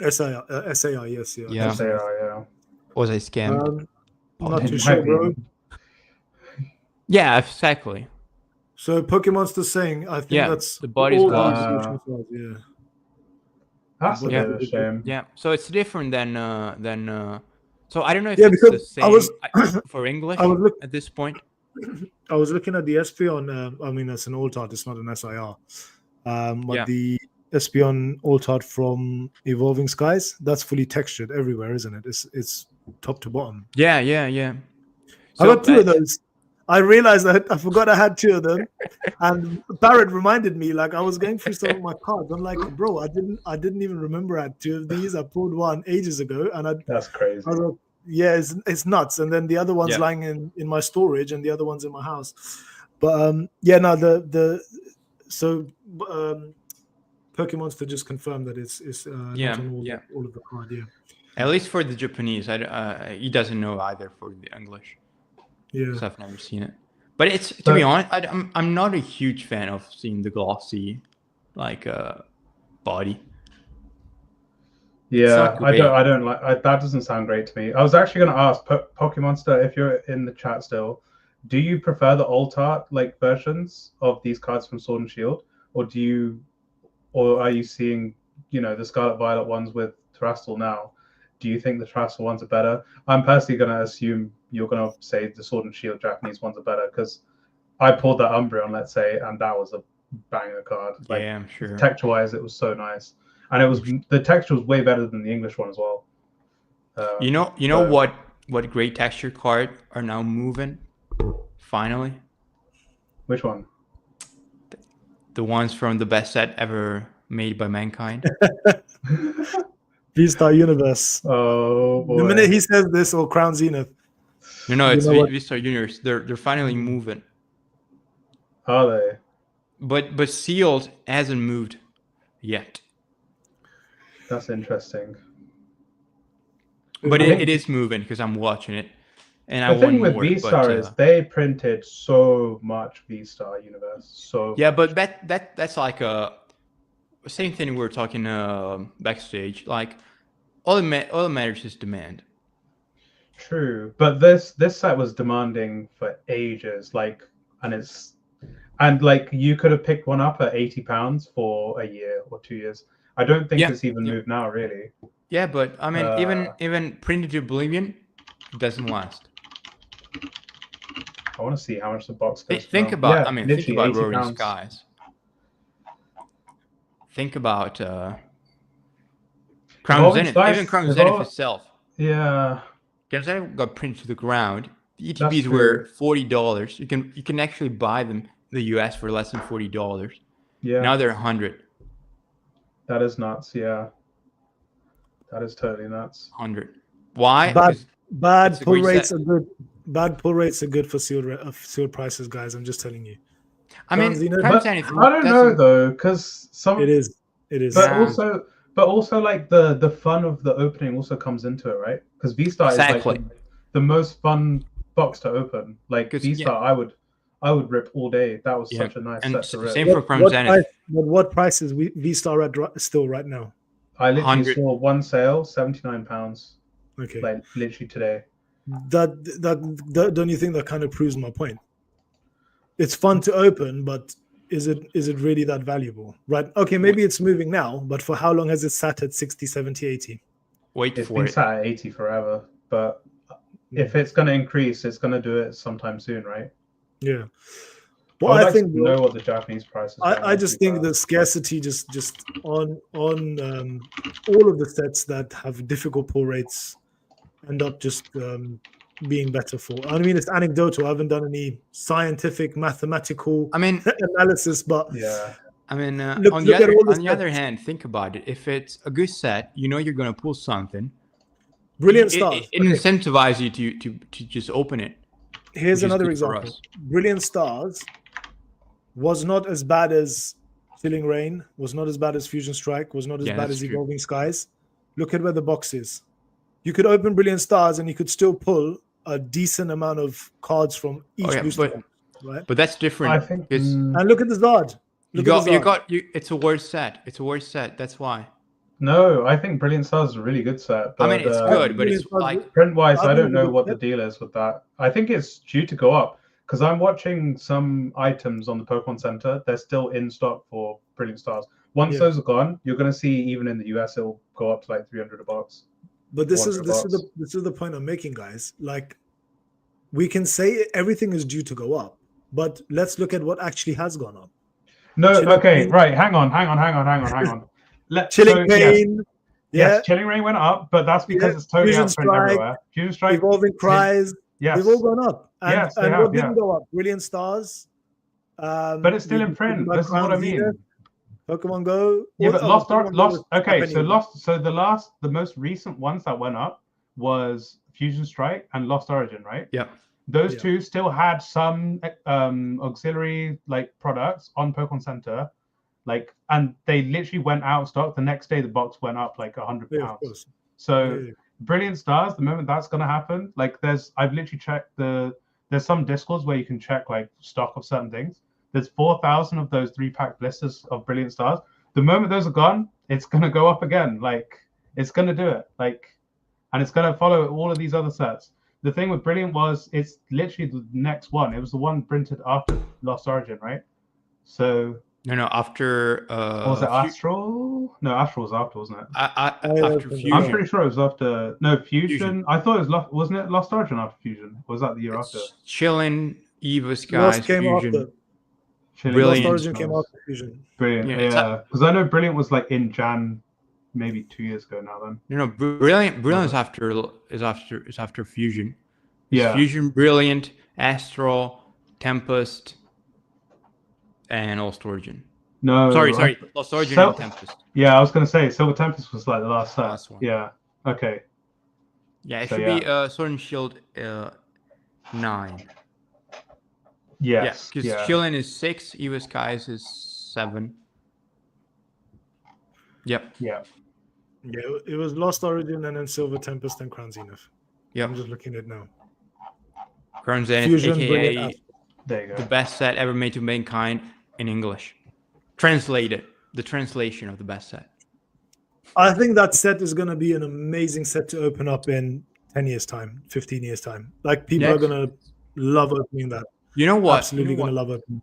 SIR, SAR, yes, yeah. Yeah. Yeah. Was I scammed? Not It too might sure, be. bro. Yeah, exactly. So Pokemonster's saying, I think Yeah, that's the body's all glossy. evolution size, yeah. That's a But bit of a shame. Yeah, so it's different than so I don't know if Yeah, it's the because same for English I was look- at this point. I was looking at the Espeon. I mean, that's an alt art. It's not an SIR. But Yeah. the Espeon alt art from Evolving Skies, that's fully textured everywhere, isn't it? It's top to bottom. Yeah. I So, got two of those. I realized that I forgot I had two of them, and Barrett reminded me. Like I was going through some of my cards. I'm like, bro, I didn't even remember I had two of these. I pulled one ages ago, and That's crazy. I was like, yeah, it's nuts. And then the other one's Yeah. lying in my storage, and the other one's in my house. But yeah, no, Pokemonster just confirmed that it's Yeah, not on yeah. all of the card. Yeah, At least for the Japanese, he doesn't know either for the English. yeah. So I've never seen it. But it's to be honest, I'm not a huge fan of seeing the glossy, like body. Yeah, not I great. don't like that. Doesn't sound great to me. I was actually going to ask Pokemonster, if you're in the chat still, do you prefer the alt art like versions of these cards from Sword and Shield, or are you seeing, the Scarlet Violet ones with Terrestrial now? Do you think the Terrestrial ones are better? I'm personally going to assume you're going to say the Sword and Shield Japanese ones are better, because I pulled that Umbreon, let's say, and that was a banger card. Like, Yeah, I'm sure. texture-wise, it was so nice, and the texture was way better than the English one as well. You know what great texture card are now moving? Finally, Which one? the ones from the best set ever made by mankind. V-Star Universe. Oh boy. The minute he says this, or Crown Zenith. No, You it's know what? Vista Universe. They're finally moving, Are they? but Sealed hasn't moved yet. That's interesting. But I think- it is moving because I'm watching it, and I The want thing with more. V-Star but, is they printed so much V-Star Universe. So yeah, but that's like a same thing we were talking backstage. Like all it matters is demand. true. But this set was demanding for ages, and And like you could have picked one up at £80 for a year or 2 years. I don't think Yeah, it's even yeah. moved now, really. Yeah, but I mean, Uh, even Printed Oblivion doesn't last. I want to see how much the box goes for. Think now. about, Yeah, I mean, think literally about Roaring £80. Skies. Think about Crown Evolving Zenith. Skies. Even Crown Zenith itself. Yeah, Crown Zenith got printed to the ground. The that's ETBs true. were $40. You can actually buy them in the US for less than $40. Yeah, Now they're 100. that is nuts. Yeah, that is totally nuts. 100. Why? Bad, 'Cause bad it's a pull great rates set. are good. Bad pull rates are good for sealed prices, guys. I'm just telling you. I mean, Crown Zenith- Crown But Zenith I don't know doesn't- though, because some. It is. It is. But Yeah. also like the fun of the opening also comes into it, right? Because V-Star Exactly. is like the most fun box to open. Like 'Cause, V-Star, I would rip all day. That was Yeah, such a nice and set to rip. same for Crown Zenith. What price is V-Star at still right now? I literally 100. saw one sale, £79, Okay. like literally today. That don't you think that kind of proves my point? It's fun to open, but is it really that valuable? Right. Okay, maybe it's moving now, but for how long has it sat at 60, 70, 80? Wait It's for been it. sat at 80 forever, but if it's going to increase, it's going to do it sometime soon, right? Yeah. Well, Well, I I think know what the Japanese prices are. I just think the scarcity just on all of the sets that have difficult pull rates end up just being better for. I mean, it's anecdotal. I haven't done any scientific mathematical I mean, analysis, but Yeah. I mean, Look on the at all the other sets. hand, think about it. If it's a good set, you know you're gonna pull something. Brilliant It Stars. Okay, incentivizes you to just open it. here's which is another good for example. us. Brilliant Stars was not as bad as Chilling Rain, was not as bad as Fusion Strike, was not as Yeah, bad that's as true. Evolving Skies. Look at where the box is. You could open Brilliant Stars and you could still pull a decent amount of cards from each yeah, booster but- box, right? But that's different. I think. It's, And look at the Zard. you Look at the got Zard. it's a worse set. It's a worse set. That's why. No, I think Brilliant Stars is a really good set. But, I mean, it's good, but it's Brilliant Stars- like print-wise, I I don't think know the what the set- deal is with that. I think it's due to go up because I'm watching some items on the Pokemon Center. They're still in stock for Brilliant Stars. Once Yeah. those are gone, you're going to see even in the US it'll go up to like 300 a box. But this is 400 this is the point I'm making, guys. Like, we can say everything is due to go up, but let's look at what actually has gone up. No, Chilling okay, Pain. right. Hang on. Chilling So, yes, Pain, yes, Chilling Rain went up, but that's because Yeah, it's totally Fusion out print Strike, everywhere. Fusion Strike, Evolving Cries, yes, they've all gone up. And, Yes, they and have, what didn't go up? Brilliant Stars. but it's still we in can talk print. about This is what Crown I mean. Zenith, Pokemon Go. Yeah, but Lost Pokemon Ark, Go Lost. was Okay, crap so anyway. the most recent ones that went up was Fusion Strike and Lost Origin, right? yeah. Those Yeah. two still had some auxiliary like products on Pokemon Center, like, and they literally went out of stock. The next day, the box went up like £100. Yeah, of course. So Yeah. Brilliant Stars, the moment that's gonna happen, like I've literally checked there's some Discords where you can check like stock of certain things. There's 4,000 of those 3-pack blisters of Brilliant Stars. The moment those are gone, it's gonna go up again. Like it's gonna do it. Like, and it's gonna follow all of these other sets. The thing with Brilliant was it's literally the next one. It was the one printed after Lost Origin, right? So No, after was it Astral? No, Astral was after, wasn't it? after Fusion. I'm pretty sure it was after. No, Fusion. I thought it was wasn't it Lost Origin after Fusion? Or was that the year after? Chillin', Eva Skies, Lost came Fusion. after. Brilliant. Lost Origin came after Fusion. Brilliant, Yeah, it's yeah. Because I know Brilliant was like in Jan, maybe 2 years ago now. Then No, Brilliant is after Fusion. It's Yeah. Fusion, Brilliant, Astral, Tempest, and Lost Origin. no, Sorry, Lost Origin So- and Tempest. Yeah, I was gonna say Silver Tempest was like the last set. Last one. Yeah. Okay. Yeah, it So, should be Sword and Shield 9. Yes. because Yeah. Chillin' is 6, Eva Skies is 7. Yep. Yeah. Yeah, it was Lost Origin and then Silver Tempest and Crown Zenith. Yep. I'm just looking at it now. Crown Zenith, Fusion, aka Brilliant, There you the go. best set ever made to mankind in English. Translated. The translation of the best set. I think that set is going to be an amazing set to open up in 10 years' time, 15 years' time. Like, people are Yes. going to love opening that. You know what? Absolutely going to love opening.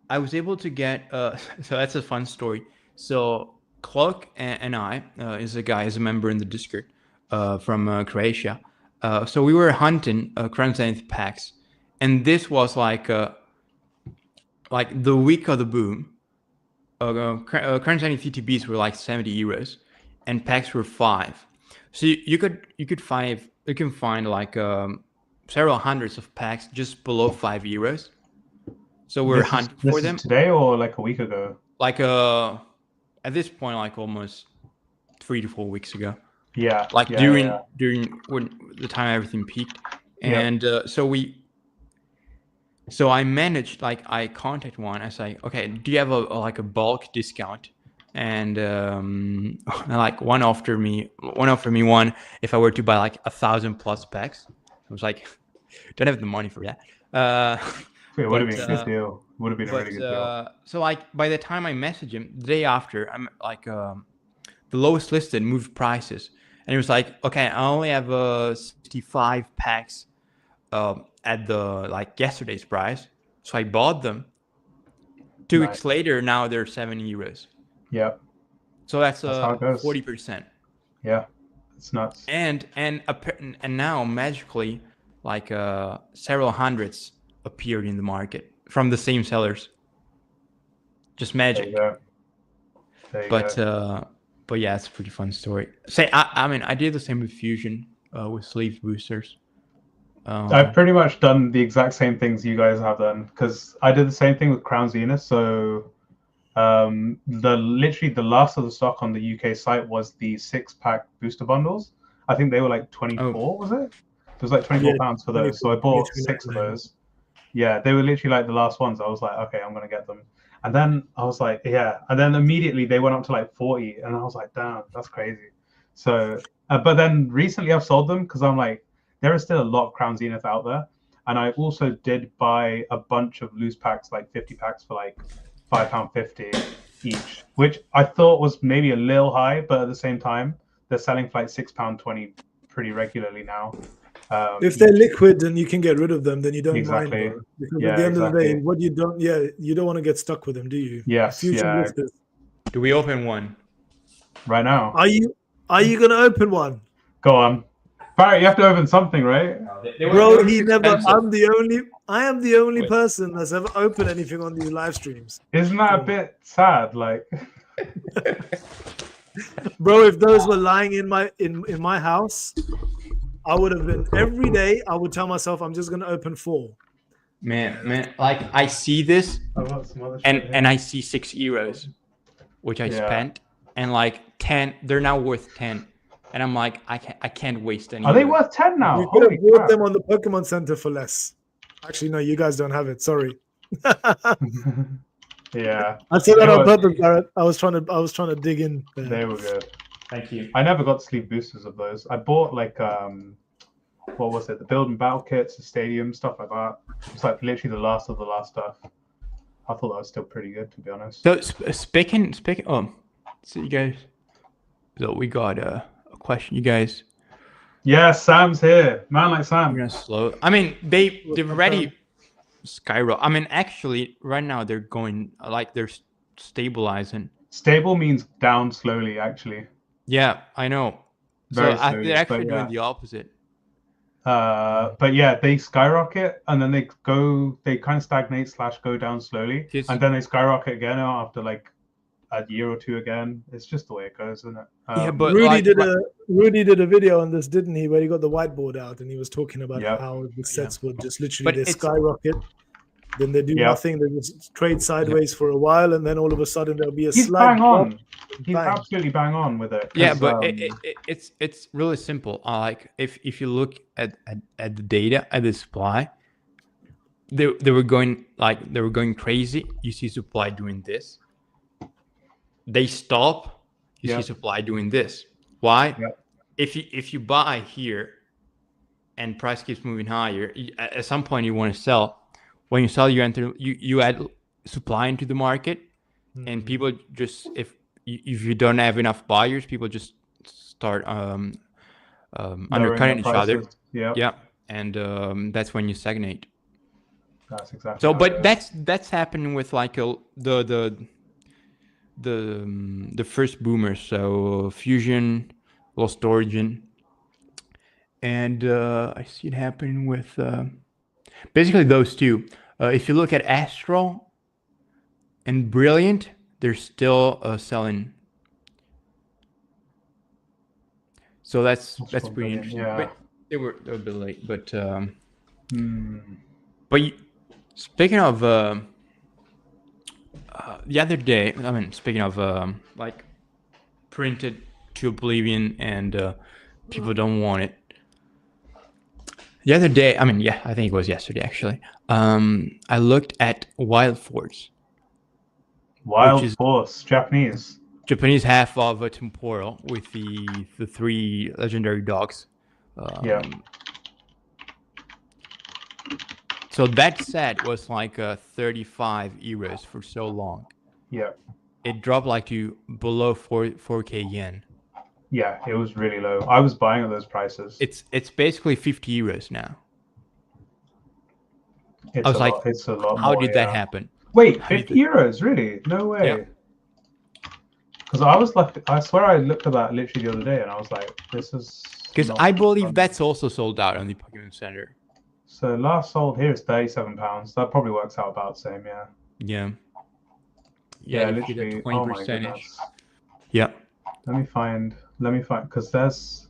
I was able to get. So that's a fun story. So Clark and I is a member in the Discord from Croatia. So we were hunting Crown Zenith packs, and this was like the week of the boom. Crown Zenith TTBs were like 70 euros, and packs were 5. So you can find like several hundreds of packs just below 5 euros. So we're hunting for them. This is today or like a week ago? Like at this point, like almost 3 to 4 weeks ago. Yeah. Like yeah, during when the time everything peaked, and so I managed, like, I contact one. I say, okay, do you have a bulk discount? And like one offered me one if I were to buy like 1,000+ packs. I was like, don't have the money for that. It would have been a good deal. Would have been a really good deal. So like by the time I message him the day after, I'm like the lowest listed moved prices, and he was like, okay, I only have 65 packs at the like yesterday's price. So I bought them. 2 weeks later, now they're 7 euros. Yeah. So that's 40%. Yeah, it's nuts. And now magically, like several hundreds appeared in the market from the same sellers. Just magic. There you go. But yeah, it's a pretty fun story. I mean, I did the same with Fusion with sleeve boosters. I've pretty much done the exact same things you guys have done, because I did the same thing with Crown Zenith. So literally the last of the stock on the UK site was the 6-pack booster bundles. I think they were like 24, was it? It was like £24 for those. So I bought 6 of those. Yeah, they were literally like the last ones. I was like, okay, I'm gonna get them. And then I was like, yeah. And then immediately they went up to like 40, and I was like, damn, that's crazy. So, but then recently I've sold them because I'm like, there is still a lot of Crown Zenith out there. And I also did buy a bunch of loose packs, like 50 packs for like £5.50 each, which I thought was maybe a little high, but at the same time, they're selling for like £6.20 pretty regularly now. If they're liquid and you can get rid of them, then you don't mind. Bro. Because at the end of the day, what you don't want to get stuck with them, do you? Yes. Do we open one right now? Are you gonna open one? Go on, Barrett. You have to open something, right? Bro, he never. I am the only person that's ever opened anything on these live streams. Isn't that a bit sad? Like, bro, if those were lying in my house, I would have been every day. I would tell myself, I'm just gonna open 4. Man, like I see this, and I see 6 euros, which I spent, and like 10. They're now worth 10, and I'm like, I can't waste any. Are they worth 10 now? You could have bought them on the Pokemon Center for less. Actually, no, you guys don't have it. Sorry. Yeah, I said that on purpose, Barrett. I was trying to dig in. They were good. Thank you. I never got sleeve boosters of those. I bought like what was it? The build and battle kits, the stadium stuff like that. It's like literally the last of the last stuff. I thought that was still pretty good, to be honest. So speaking. So you guys. So we got a question, you guys. Yeah, Sam's here. Man like Sam. We're gonna slow. I mean, they've already skyrocket. I mean, actually, right now they're going like they're stabilizing. Stable means down slowly, actually. Yeah, I know. They're actually doing the opposite. But yeah, they skyrocket and then they kind of stagnate / go down slowly, and then they skyrocket again after like a year or two again. It's just the way it goes, isn't it? Yeah, but Rudy did a video on this, didn't he? Where he got the whiteboard out and he was talking about how the sets would just literally they skyrocket. Then they do nothing. They just trade sideways for a while, and then all of a sudden there'll be a slight drop. He's absolutely bang on with it. Yeah, but it's really simple. Like if you look at the data at the supply, they were going crazy. You see supply doing this. They stop. You see supply doing this. Why? Yep. If you buy here, and price keeps moving higher, at some point you want to sell. When you sell, you add supply into the market, and people just if you don't have enough buyers, people just start undercutting each other. Yeah, and that's when you stagnate. That's exactly. So, how but it is. that's happening with like the first boomers. So Fusion, Lost Origin, and I see it happening with basically those two. If you look at Astral and Brilliant, they're still selling. So that's pretty Brilliant, interesting. yeah. But they were a bit late. But Hmm. but speaking of the other day, I mean, speaking of like printed to oblivion and people don't want it. The other day, I mean, yeah, I think it was yesterday actually. I looked at Wild Force, which Wild is Force, Japanese. Japanese half of a temporal with the three legendary dogs. Yeah. So that set was like 35 euros for so long. Yeah. It dropped like to below 4k yen. Yeah, it was really low. I was buying at those prices. It's basically 50 euros now. It's I was a like, lot. It's a lot how more. did that happen? Wait, How did 50 euros? Really? No way. Yeah. Because I was like, I swear I looked at that literally the other day, and I was like, this is. Because I believe that's also sold out on the Pokemon Center. So last sold here is £37. That probably works out about the same. Yeah. Yeah. Yeah, if you get literally. 20 Oh my percentage. goodness. Yeah. Let me find, because there's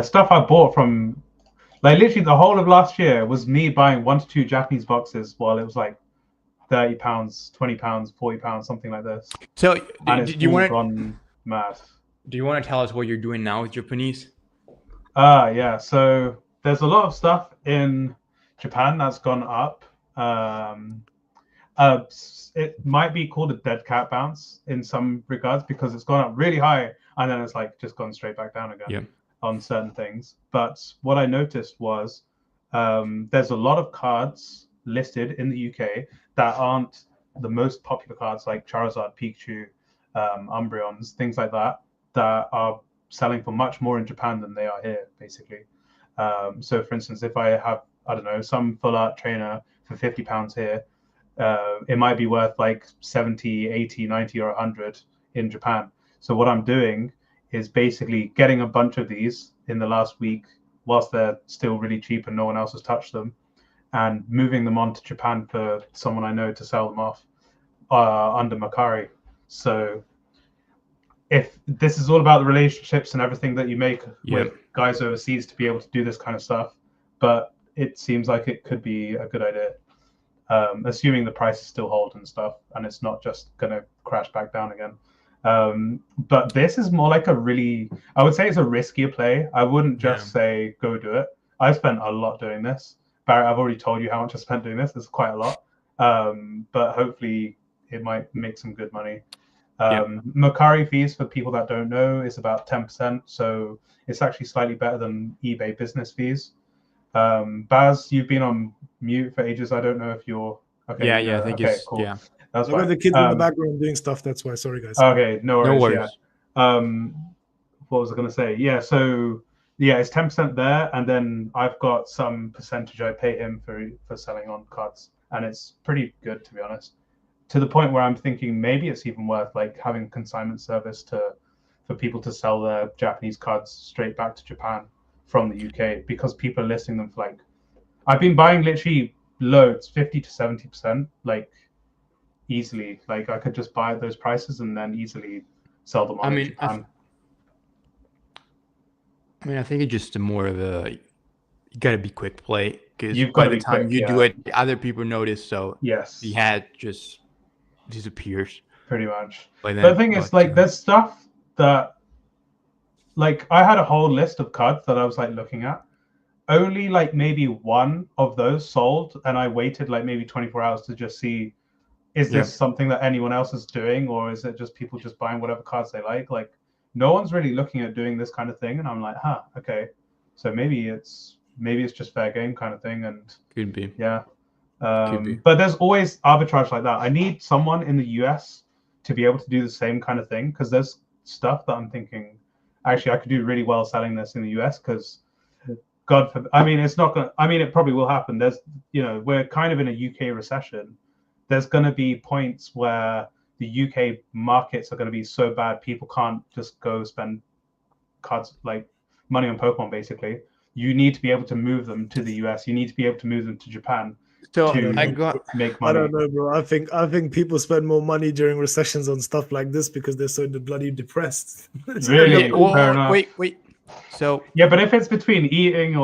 stuff I bought from, like literally the whole of last year was me buying 1 to 2 Japanese boxes while it was like £30, £20, £40, something like this. So And do it's you all want gone mad. Do you want to tell us what you're doing now with Japanese? Yeah. So there's a lot of stuff in Japan that's gone up. It might be called a dead cat bounce in some regards because it's gone up really high and then it's like just gone straight back down again on certain things. But what I noticed was there's a lot of cards listed in the UK that aren't the most popular cards like Charizard, Pikachu, Umbreons, things like that, that are selling for much more in Japan than they are here, basically. So, for instance, if I have, I don't know, some full art trainer for £50 here, it might be worth like 70, 80, 90, or 100 in Japan. So what I'm doing is basically getting a bunch of these in the last week whilst they're still really cheap and no one else has touched them, and moving them on to Japan for someone I know to sell them off under Macari. So if this is all about the relationships and everything that you make with guys overseas to be able to do this kind of stuff, but it seems like it could be a good idea. Assuming the prices still hold and stuff, and it's not just going to crash back down again. But this is more like I would say it's a riskier play. I wouldn't just say go do it. I spent a lot doing this. Barrett, I've already told you how much I spent doing this. It's quite a lot. But hopefully it might make some good money. Macari fees, for people that don't know, is about 10%. So it's actually slightly better than eBay business fees. Baz, you've been on mute for ages. I don't know if you're okay. I think okay, it's cool. yeah. That's I've got the kids in the background doing stuff. That's why. Sorry, guys. Okay, no worries. No worries. Yeah. What was I going to say? Yeah. So yeah, it's 10% there, and then I've got some percentage I pay him for selling on cards, and it's pretty good, to be honest. To the point where I'm thinking maybe it's even worth like having consignment service for people to sell their Japanese cards straight back to Japan from the UK, because people are listing them for like, I've been buying literally loads, 50 to 70%, like easily. Like I could just buy at those prices and then easily sell them on in Japan. I think it's just more of a, you gotta be quick play, because You've by got to the be time quick, you yeah. do it, other people notice. So Yes, the hat just disappears. pretty much. But The thing is, like, there's stuff that, like, I had a whole list of cards that I was like looking at. Only like maybe one of those sold, and I waited like maybe 24 hours to just see, is this something that anyone else is doing, or is it just people just buying whatever cards they like? Like, no one's really looking at doing this kind of thing, and I'm like, okay, so maybe it's just fair game kind of thing, and could be. Yeah. But there's always arbitrage like that. I need someone in the US to be able to do the same kind of thing, because there's stuff that I'm thinking, actually, I could do really well selling this in the US, because God forbid. I mean, it's not gonna. I mean, it probably will happen. There's, we're kind of in a UK recession. There's going to be points where the UK markets are going to be so bad, people can't just go spend cards like money on Pokemon. Basically, you need to be able to move them to the US. You need to be able to move them to Japan So to make money. I don't know, bro. I think people spend more money during recessions on stuff like this because they're so bloody depressed. Really? Fair enough. Wait. So yeah, but if it's between eating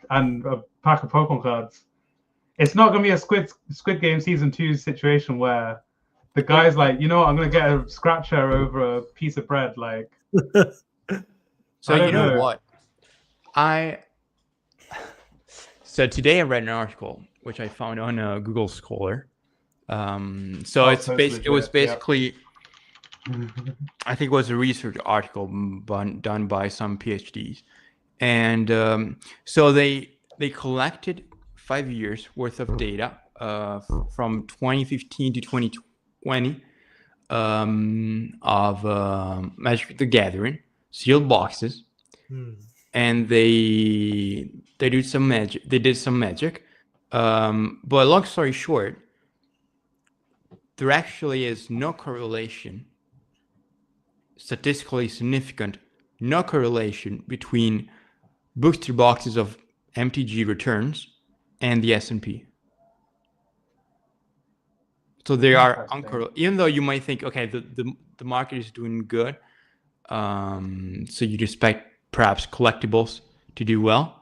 and a pack of Pokemon cards, it's not going to be a Squid Game season 2 situation where the guy's like, I'm going to get a scratcher over a piece of bread. Like, so you know what? So today I read an article which I found on Google Scholar. So it was basically, I think it was a research article done by some PhDs, and so they collected 5 years worth of data from 2015 to 2020 of Magic the Gathering sealed boxes, and they did some magic. But long story short, there actually is no correlation, statistically significant, no correlation between booster boxes of MTG returns and the S&P. So they are uncorrelated, even though you might think, okay, the market is doing good, so you'd expect perhaps collectibles to do well.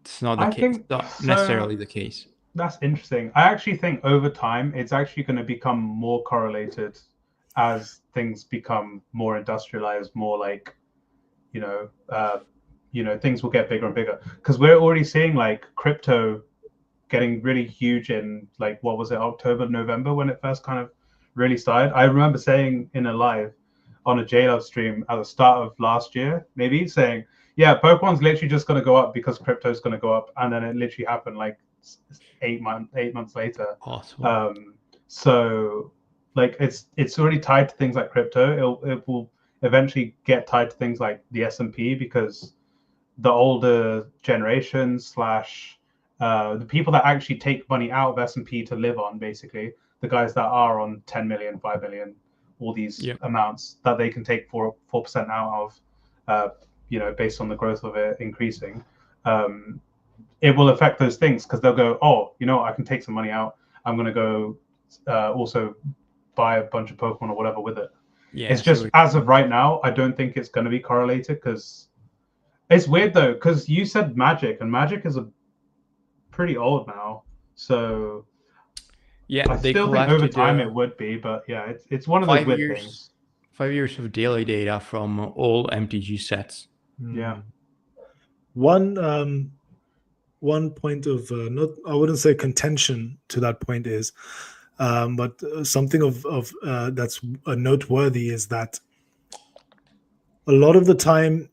It's not the case. Not necessarily the case. That's interesting. I actually think over time it's actually going to become more correlated as things become more industrialized, more like, things will get bigger and bigger, because we're already seeing like crypto getting really huge in, like, what was it, October, November, when it first kind of really started. I remember saying in a live on a JLove stream at the start of last year, maybe, saying, yeah, Pokemon's literally just going to go up because crypto's going to go up. And then it literally happened like 8 months later. Awesome. So like it's already tied to things like crypto. It will eventually get tied to things like the S&P, because the older generations / the people that actually take money out of S&P to live on, basically, the guys that are on 10 million, 5 million, all these amounts that they can take 4% out of, based on the growth of it increasing, it will affect those things, because they'll go, oh, I can take some money out. I'm going to go also buy a bunch of Pokemon or whatever with it. Yeah, it's just, as of right now, I don't think it's going to be correlated, because it's weird though, because you said Magic, and Magic is pretty old now. So yeah, I still think over time it would be, but yeah, it's one of those weird things. 5 years of daily data from all MTG sets. Yeah. One point of I wouldn't say contention to that point is, but something of that's noteworthy is that a lot of the time,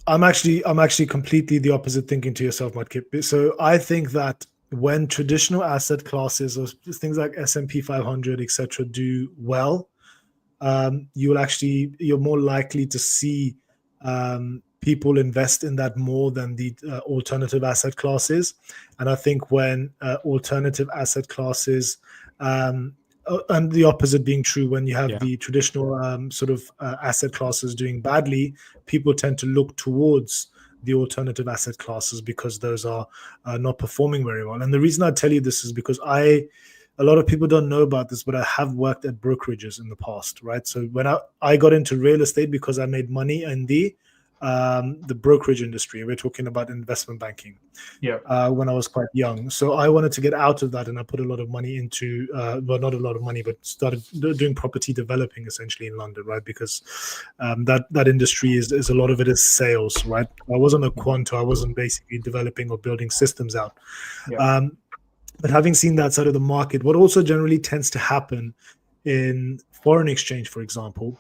I'm actually completely the opposite thinking to yourself, Mudkip. So I think that when traditional asset classes or things like S&P 500, etc., do well, you're more likely to see people invest in that more than the alternative asset classes. And I think when alternative asset classes, and the opposite being true, when you have the traditional asset classes doing badly, people tend to look towards the alternative asset classes because those are not performing very well. And the reason I tell you this is because a lot of people don't know about this, but I have worked at brokerages in the past, right? So when I got into real estate because I made money in the brokerage industry. We're talking about investment banking. When I was quite young, so I wanted to get out of that, and I put a lot of money into, well, not a lot of money, but started doing property developing essentially in London, right? Because that industry is a lot of it is sales, right? I wasn't a quant, I wasn't basically developing or building systems out. But having seen that side of the market, what also generally tends to happen in foreign exchange, for example,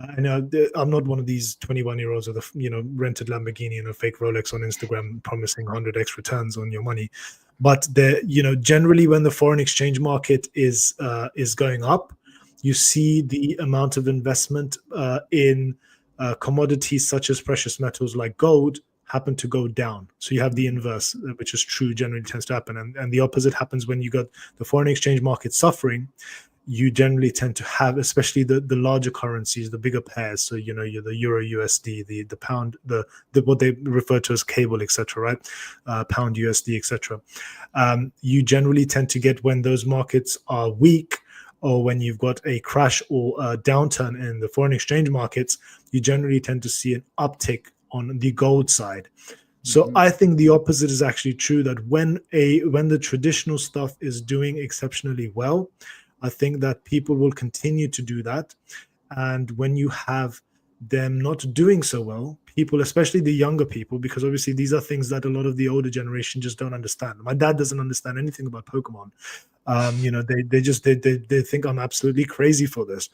I know I'm not one of these 21-year-olds with a rented Lamborghini and a fake Rolex on Instagram promising 100x returns on your money, but generally when the foreign exchange market is going up, you see the amount of investment in commodities such as precious metals like gold happen to go down. So you have the inverse, which is true, generally tends to happen. And the opposite happens when you got the foreign exchange market suffering. You generally tend to have, especially the larger currencies, the bigger pairs. So, you know, you're the Euro USD, the pound, the what they refer to as cable, etc., right? Pound USD, etc. You generally tend to get, when those markets are weak, or when you've got a crash or a downturn in the foreign exchange markets, you generally tend to see an uptick on the gold side. So I think the opposite is actually true, that when the traditional stuff is doing exceptionally well, I think that people will continue to do that. And when you have them not doing so well, people, especially the younger people, because obviously these are things that a lot of the older generation just don't understand. My dad doesn't understand anything about Pokemon. You know, they think I'm absolutely crazy for this.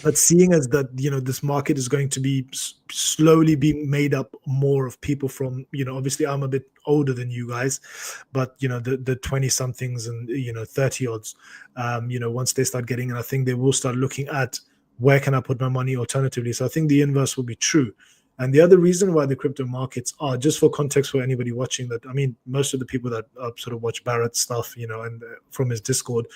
But seeing as that, you know, this market is going to be slowly being made up more of people from, you know, obviously I'm a bit older than you guys, but, you know, the 20 somethings and, you know, 30 odds, you know, once they start getting in, I think they will start looking at where can I put my money alternatively. So I think the inverse will be true. And the other reason why the crypto markets are, just for context for anybody watching, that, I mean, most of the people that sort of watch Barrett's stuff, you know, and from his Discord,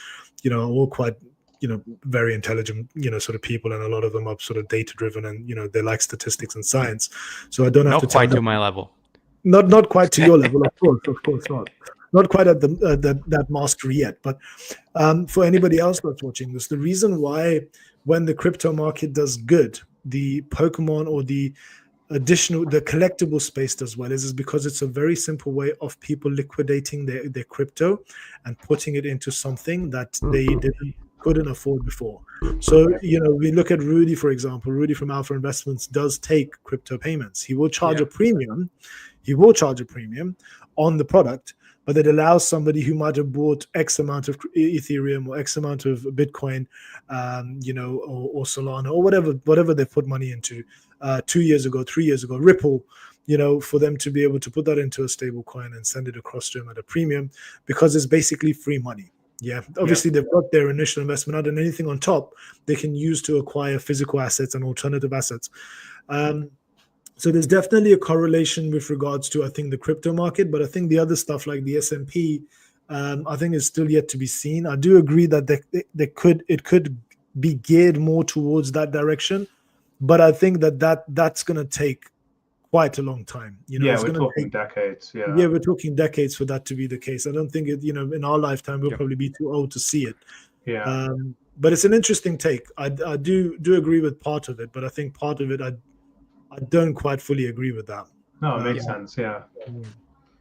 you know, are all quite, you know, very intelligent, you know, sort of people, and a lot of them are sort of data driven, and, you know, they like statistics and science. So I don't have Not to quite tell to my level. not quite to your level, of course not quite at that mastery yet. But for anybody else that's watching this, the reason why when the crypto market does good, the Pokemon or the collectible space does well is because it's a very simple way of people liquidating their crypto and putting it into something that they couldn't afford before. So, you know, we look at Rudy, for example. Rudy from Alpha Investments does take crypto payments. He will charge a premium. He will charge a premium on the product, but it allows somebody who might have bought X amount of Ethereum or X amount of Bitcoin, you know, or Solana or whatever they put money into 2 years ago, 3 years ago, Ripple, you know, for them to be able to put that into a stable coin and send it across to them at a premium, because it's basically free money. Yeah, obviously they've got their initial investment out, and anything on top they can use to acquire physical assets and alternative assets. So there's definitely a correlation with regards to, I think, the crypto market, but I think the other stuff like the S&P, I think is still yet to be seen. I do agree that it could be geared more towards that direction, but I think that's going to take quite a long time. You know, yeah, we're talking decades. Yeah, we're talking decades for that to be the case. I don't think it, you know, in our lifetime we'll probably be too old to see it. Yeah. But it's an interesting take. I do agree with part of it, but I think part of it I don't quite fully agree with that. No, it makes sense. Yeah.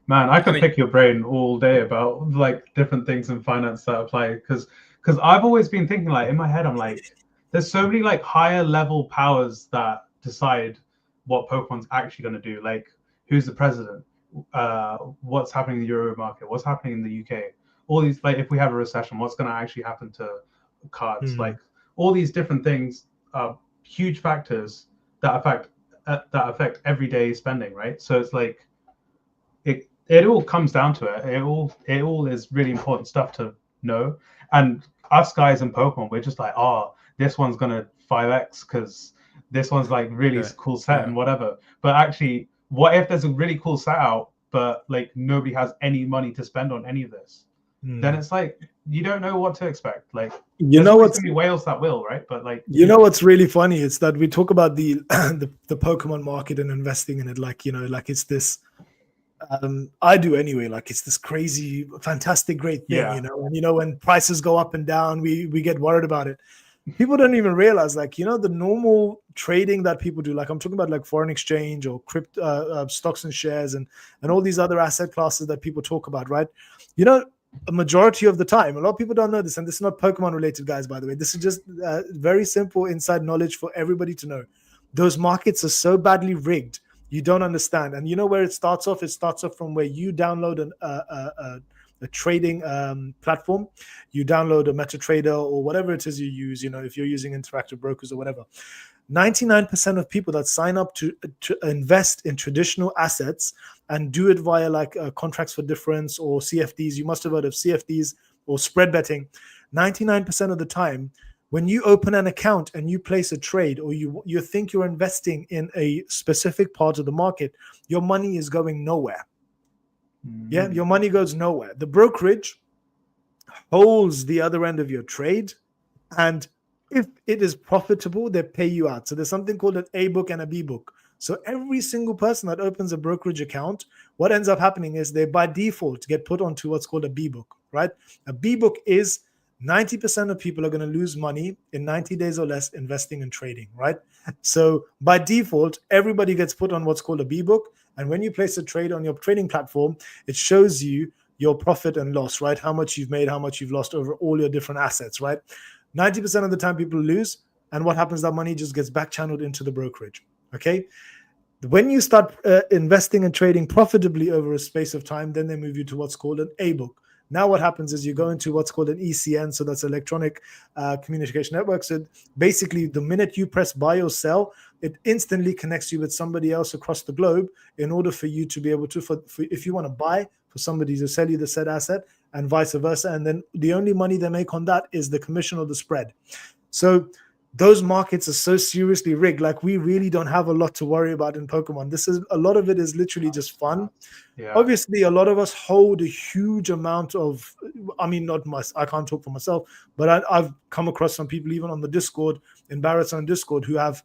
Man, I could pick your brain all day about like different things in finance that apply, because I've always been thinking, like, in my head, I'm like, there's so many like higher level powers that decide what Pokemon's actually going to do. Like, who's the president? What's happening in the Euro market? What's happening in the UK? All these, like, if we have a recession, what's going to actually happen to cards? Like, all these different things are huge factors that affect everyday spending, right? So it's like it all comes down to it. It all is really important stuff to know. And us guys in Pokemon, we're just like, oh, this one's gonna 5x because this one's like really cool set and whatever. But actually, what if there's a really cool set out, but like nobody has any money to spend on any of this? Then it's like you don't know what to expect. Like, you know what's gonna be whales that will, right? But like, you know what's really funny is that we talk about the Pokemon market and investing in it, like, you know, like it's this I do anyway, like it's this crazy fantastic great thing, you know. And you know, when prices go up and down, we get worried about it. People don't even realize, like, you know, the normal trading that people do, like I'm talking about like foreign exchange or crypto stocks and shares and all these other asset classes that people talk about, right? You know, a majority of the time, a lot of people don't know this, and this is not Pokemon related, guys, by the way. This is just very simple inside knowledge for everybody to know. Those markets are so badly rigged, you don't understand. And you know where it starts off? It starts off from where you download a trading platform. You download a MetaTrader or whatever it is you use, you know, if you're using Interactive Brokers or whatever. 99% of people that sign up to invest in traditional assets and do it via like contracts for difference or CFDs, you must have heard of CFDs or spread betting. 99% of the time, when you open an account and you place a trade, or you think you're investing in a specific part of the market, your money is going nowhere. Yeah, your money goes nowhere. The brokerage holds the other end of your trade, and if it is profitable, they pay you out. So there's something called an A book and a B book. So every single person that opens a brokerage account, what ends up happening is they by default get put onto what's called a B book, right? A B book is 90% of people are going to lose money in 90 days or less investing and trading, right? So by default, everybody gets put on what's called a B book. And when you place a trade on your trading platform, it shows you your profit and loss, right? How much you've made, how much you've lost over all your different assets, right? 90% of the time people lose. And what happens? That money just gets back channeled into the brokerage. Okay. When you start investing and trading profitably over a space of time, then they move you to what's called an A book. Now what happens is you go into what's called an ECN, so that's electronic communication network. So basically, the minute you press buy or sell, it instantly connects you with somebody else across the globe in order for you to be able to, for if you want to buy, for somebody to sell you the said asset, and vice versa. And then the only money they make on that is the commission or the spread. So those markets are so seriously rigged. Like, we really don't have a lot to worry about in Pokemon. This is a lot of it is literally just fun. Yeah. Obviously, a lot of us hold a huge amount of, I mean, not much, I can't talk for myself, but I've come across some people even on the Discord, in Barrett's on Discord, who have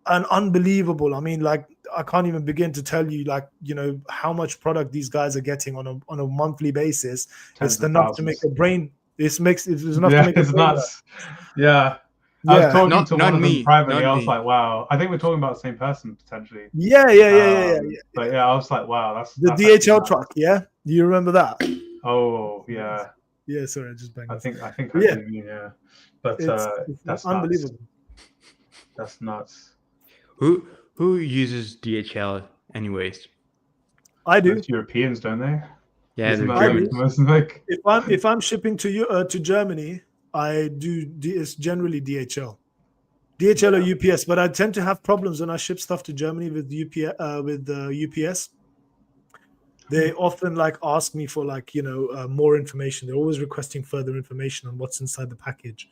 an unbelievable, I mean, like, I can't even begin to tell you, like, you know, how much product these guys are getting on a monthly basis. Tens It's of enough to thousands. make a brain. It's enough to Yeah, make it's a brain nuts. Yeah. Yeah. I was talking Not- to not one of them me, privately. not I was me. like, wow. I think we're talking about the same person potentially. Yeah. But yeah, I was like, wow, that's The actually DHL nuts. truck, yeah? Do you remember that? Oh yeah. Yeah, sorry, I just banged I this. think I Yeah. do mean, yeah. But It's that's unbelievable. nuts. That's nuts. Who uses DHL anyways? I do. Most Europeans, don't they? Yeah, Isn't the that like Germans. most like If I'm shipping to you to Germany, I do. It's generally DHL, DHL or UPS. But I tend to have problems when I ship stuff to Germany with UPS. They often like ask me for, like, you know, more information. They're always requesting further information on what's inside the package.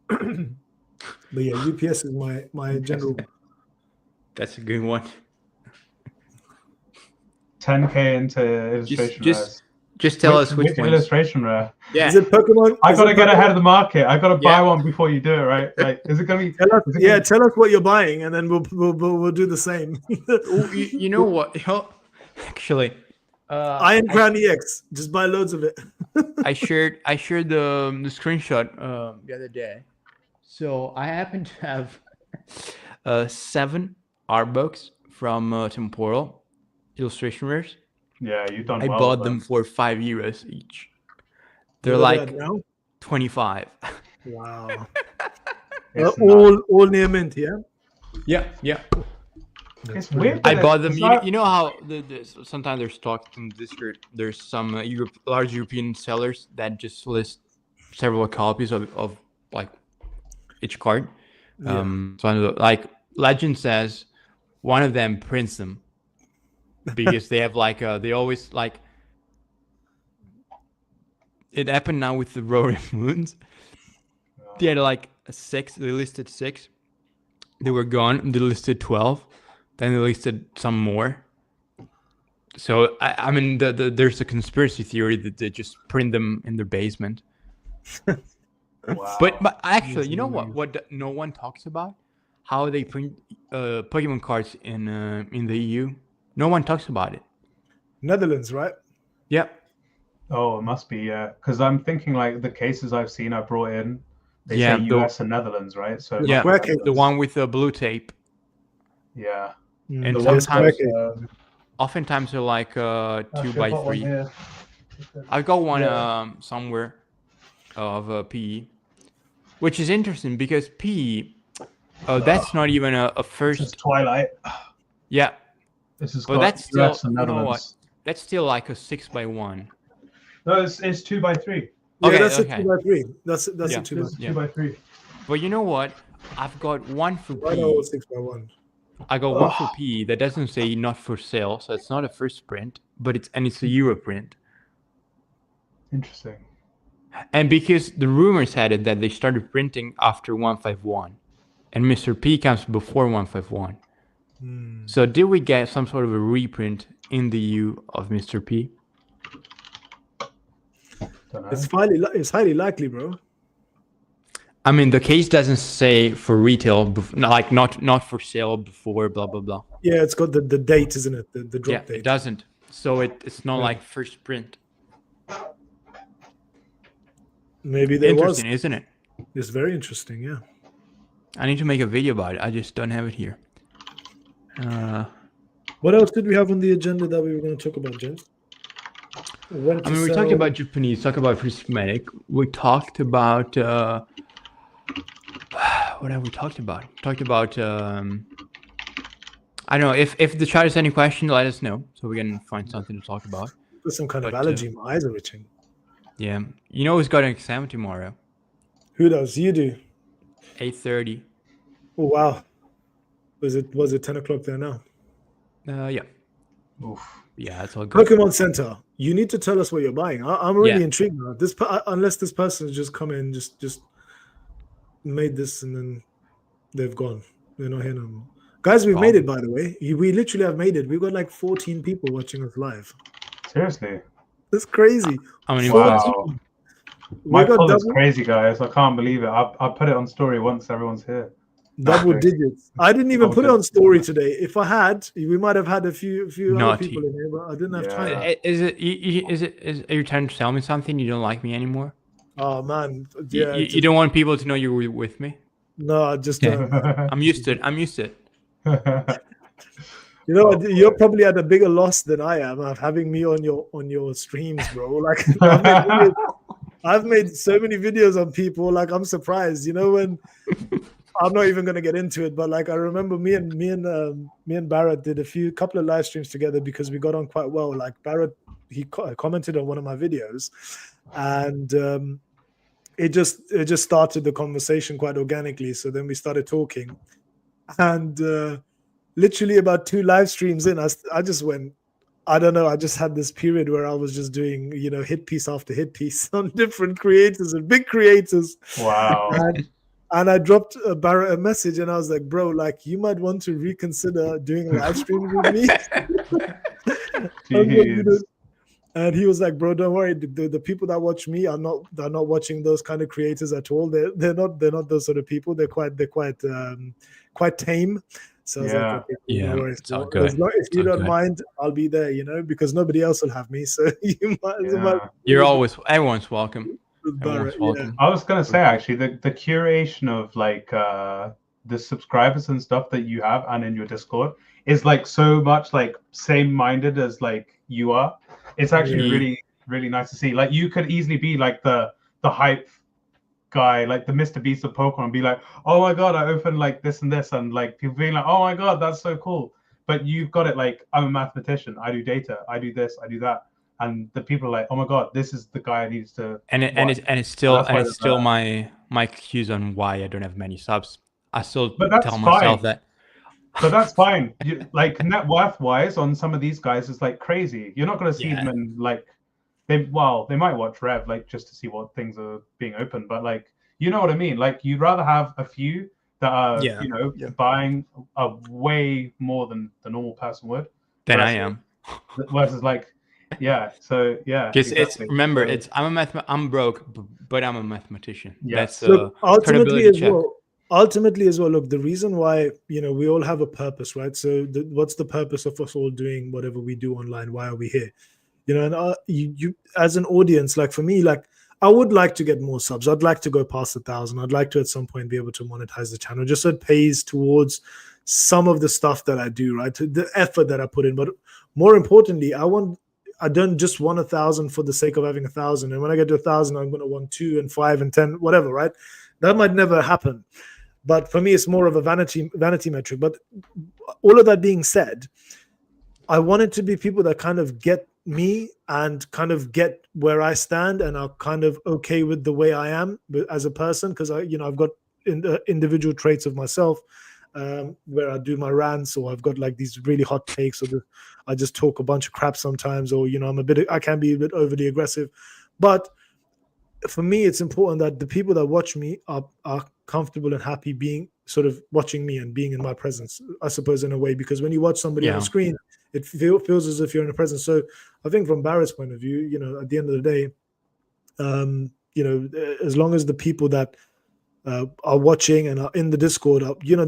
But yeah, UPS is my general. That's a good one. 10K into illustration rares. Just tell us which ones. illustration rare. Yeah. Is it Pokemon? I is gotta it get Pokemon? ahead of the market. I gotta buy Yeah. one before you do it, right? Like, is it gonna be? Tell us, is it yeah, gonna tell us what you're buying, and then we'll do the same. Oh, you know what? Actually, Iron Crown EX, just buy loads of it. I shared the screenshot the other day. So I happen to have 7 art books from Temporal illustration rares. Yeah, you've done I well. bought with them for €5 each. They're What are they like at now? 25. Wow. It's all near mint, yeah. Yeah. It's weird. I that bought them. it's You, not- you know how sometimes there's talk in Discord. There's some large European sellers that just list several copies of like each card. So I know, like Legend says, one of them prints them because they have like they always like. It happened now with the Roaring Moons. They had like 6. They listed 6. They were gone. They listed 12. Then they listed some more. So I mean, there's a conspiracy theory that they just print them in their basement. Wow. But actually, you know what no one talks about? How they print Pokemon cards in the EU. No one talks about it. Netherlands, right? Yep. Oh, it must be, yeah. Because I'm thinking like the cases I've seen I brought in, they Yeah, say US and Netherlands, right? So The Yeah, square cases. the one with the blue tape. yeah. And The Yeah, one square sometimes, case. oftentimes they're like 2 Actually, by I've got one 3. here. I've got one Yeah. somewhere of PE, which is interesting because PE, that's not even a This is first. Twilight. Yeah, This is but that's still, US and you know what? Netherlands. That's still like a 6 by 1. No, it's 2 by 3. Yeah, Okay, that's okay. a 2 by 3. That's Yeah. a 2 This by is 3. 2 by 3. But you know what? I've got one for Why not all PE. 6 by 1? I got one for PE that doesn't say not for sale, so it's not a first print, but it's a Euro print. Interesting. And because the rumors had it that they started printing after 151, and Mr. P comes before 151. So did we get some sort of a reprint in the EU of Mr. P? Don't know. It's highly likely, bro. I mean, the case doesn't say for retail, like not for sale before blah blah blah. Yeah, it's got the date, isn't it? The drop Yeah, date. it doesn't. So it's not like first print. Maybe there was. Interesting, isn't it? It's very interesting, yeah. I need to make a video about it. I just don't have it here. What else did we have on the agenda that we were going to talk about, gents? I mean, we talked about Japanese, talked about prismatic. We talked about what have we talked about? Talked about I don't know. If the chat has any question, let us know so we can find something to talk about. There's some kind of allergy. My eyes are itching. Yeah, you know who's got an exam tomorrow? Who does? You do. 8:30. Oh wow. Was it 10 o'clock there now? Yeah. Oof. Yeah, that's all good. Pokemon Center. You need to tell us what you're buying. I'm really Yeah. intrigued now. Unless this person just come in, just made this and then they've gone. They're not here no more. Guys, we've made it, by the way. We literally have made it. We've got like 14 people watching us live. Seriously. That's crazy. I mean, Wow. My We got pull is double- crazy, guys. I can't believe it. I put it on story once everyone's here. Double Okay. digits. I didn't even put it Okay. on story today. If I had, we might have had a few other Naughty. people in here, but I didn't have Yeah. time. Are you trying to tell me something? You don't like me anymore? Oh man, You, yeah. you don't want people to know you were with me? No, I just I'm used to it. I'm used to it. You know, Oh, you're boy. probably at a bigger loss than I am of having me on your streams, bro. Like I've made so many videos on people. Like I'm surprised. You know, when I'm not even gonna get into it, but like I remember me and Barrett did a couple of live streams together because we got on quite well. Like Barrett, he commented on one of my videos, and it just started the conversation quite organically. So then we started talking, and literally about 2 live streams in, I just went, I don't know, I just had this period where I was just doing, hit piece after hit piece on different creators and big creators. Wow. And I dropped Barrett a message and I was like, bro, like you might want to reconsider doing live streams with me. Jeez. And he was like, bro, don't worry. The people that watch me are not watching those kind of creators at all. They're not those sort of people. They're quite tame. So I was like, okay, Yeah, no worries. it's all good. If you It's all don't good. mind, I'll be there, because nobody else will have me. So you might as well. Yeah. Everyone's welcome. Barrett, Everyone's welcome. I was gonna say actually the curation of like the subscribers and stuff that you have and in your Discord is like so much like same-minded as like you are. It's actually Yeah. really, really nice to see. Like you could easily be like the hype guy, like the Mr. Beast of Pokemon, and be like, oh my god, I opened like this and this, and like people being like, oh my god, that's so cool. But you've got it like, I'm a mathematician, I do data, I do this, I do that. And the people are like, oh my god, this is the guy I needs to It's still That's why it's still they're my excuse on why I don't have many subs. I still But that's tell myself fine. that. But that's fine. Like net worth wise on some of these guys is like crazy. You're not going to see Yeah. them in like they might watch Rev like just to see what things are being opened, but like you know what I mean. Like you'd rather have a few that are Yeah. buying a way more than the normal person would. Then I versus- am. Versus like so yeah. Because exactly. remember, So- I'm broke, but I'm a mathematician. Yeah. That's Look, ultimately credibility as check. well, look, the reason why we all have a purpose, right? So what's the purpose of us all doing whatever we do online? Why are we here? And you as an audience, like for me, like I would like to get more subs. I'd like to go past 1,000. I'd like to at some point be able to monetize the channel, just so it pays towards some of the stuff that I do, right? The effort that I put in. But more importantly, I don't just want 1,000 for the sake of having 1,000. And when I get to 1,000, I'm going to want 2 and 5 and 10, whatever, right? That might never happen. But for me, it's more of a vanity metric. But all of that being said, I want it to be people that kind of get me and kind of get where I stand and are kind of okay with the way I am as a person, because I've got individual traits of myself where I do my rants, or I've got like these really hot takes, or I just talk a bunch of crap sometimes, or I can be a bit overly aggressive. But for me, it's important that the people that watch me are comfortable and happy being sort of watching me and being in my presence, I suppose, in a way, because when you watch somebody on a Yeah. screen, it feels as if you're in a presence. So I think from Barrett's point of view, you know, at the end of the day, you know, as long as the people that are watching and are in the Discord, you know,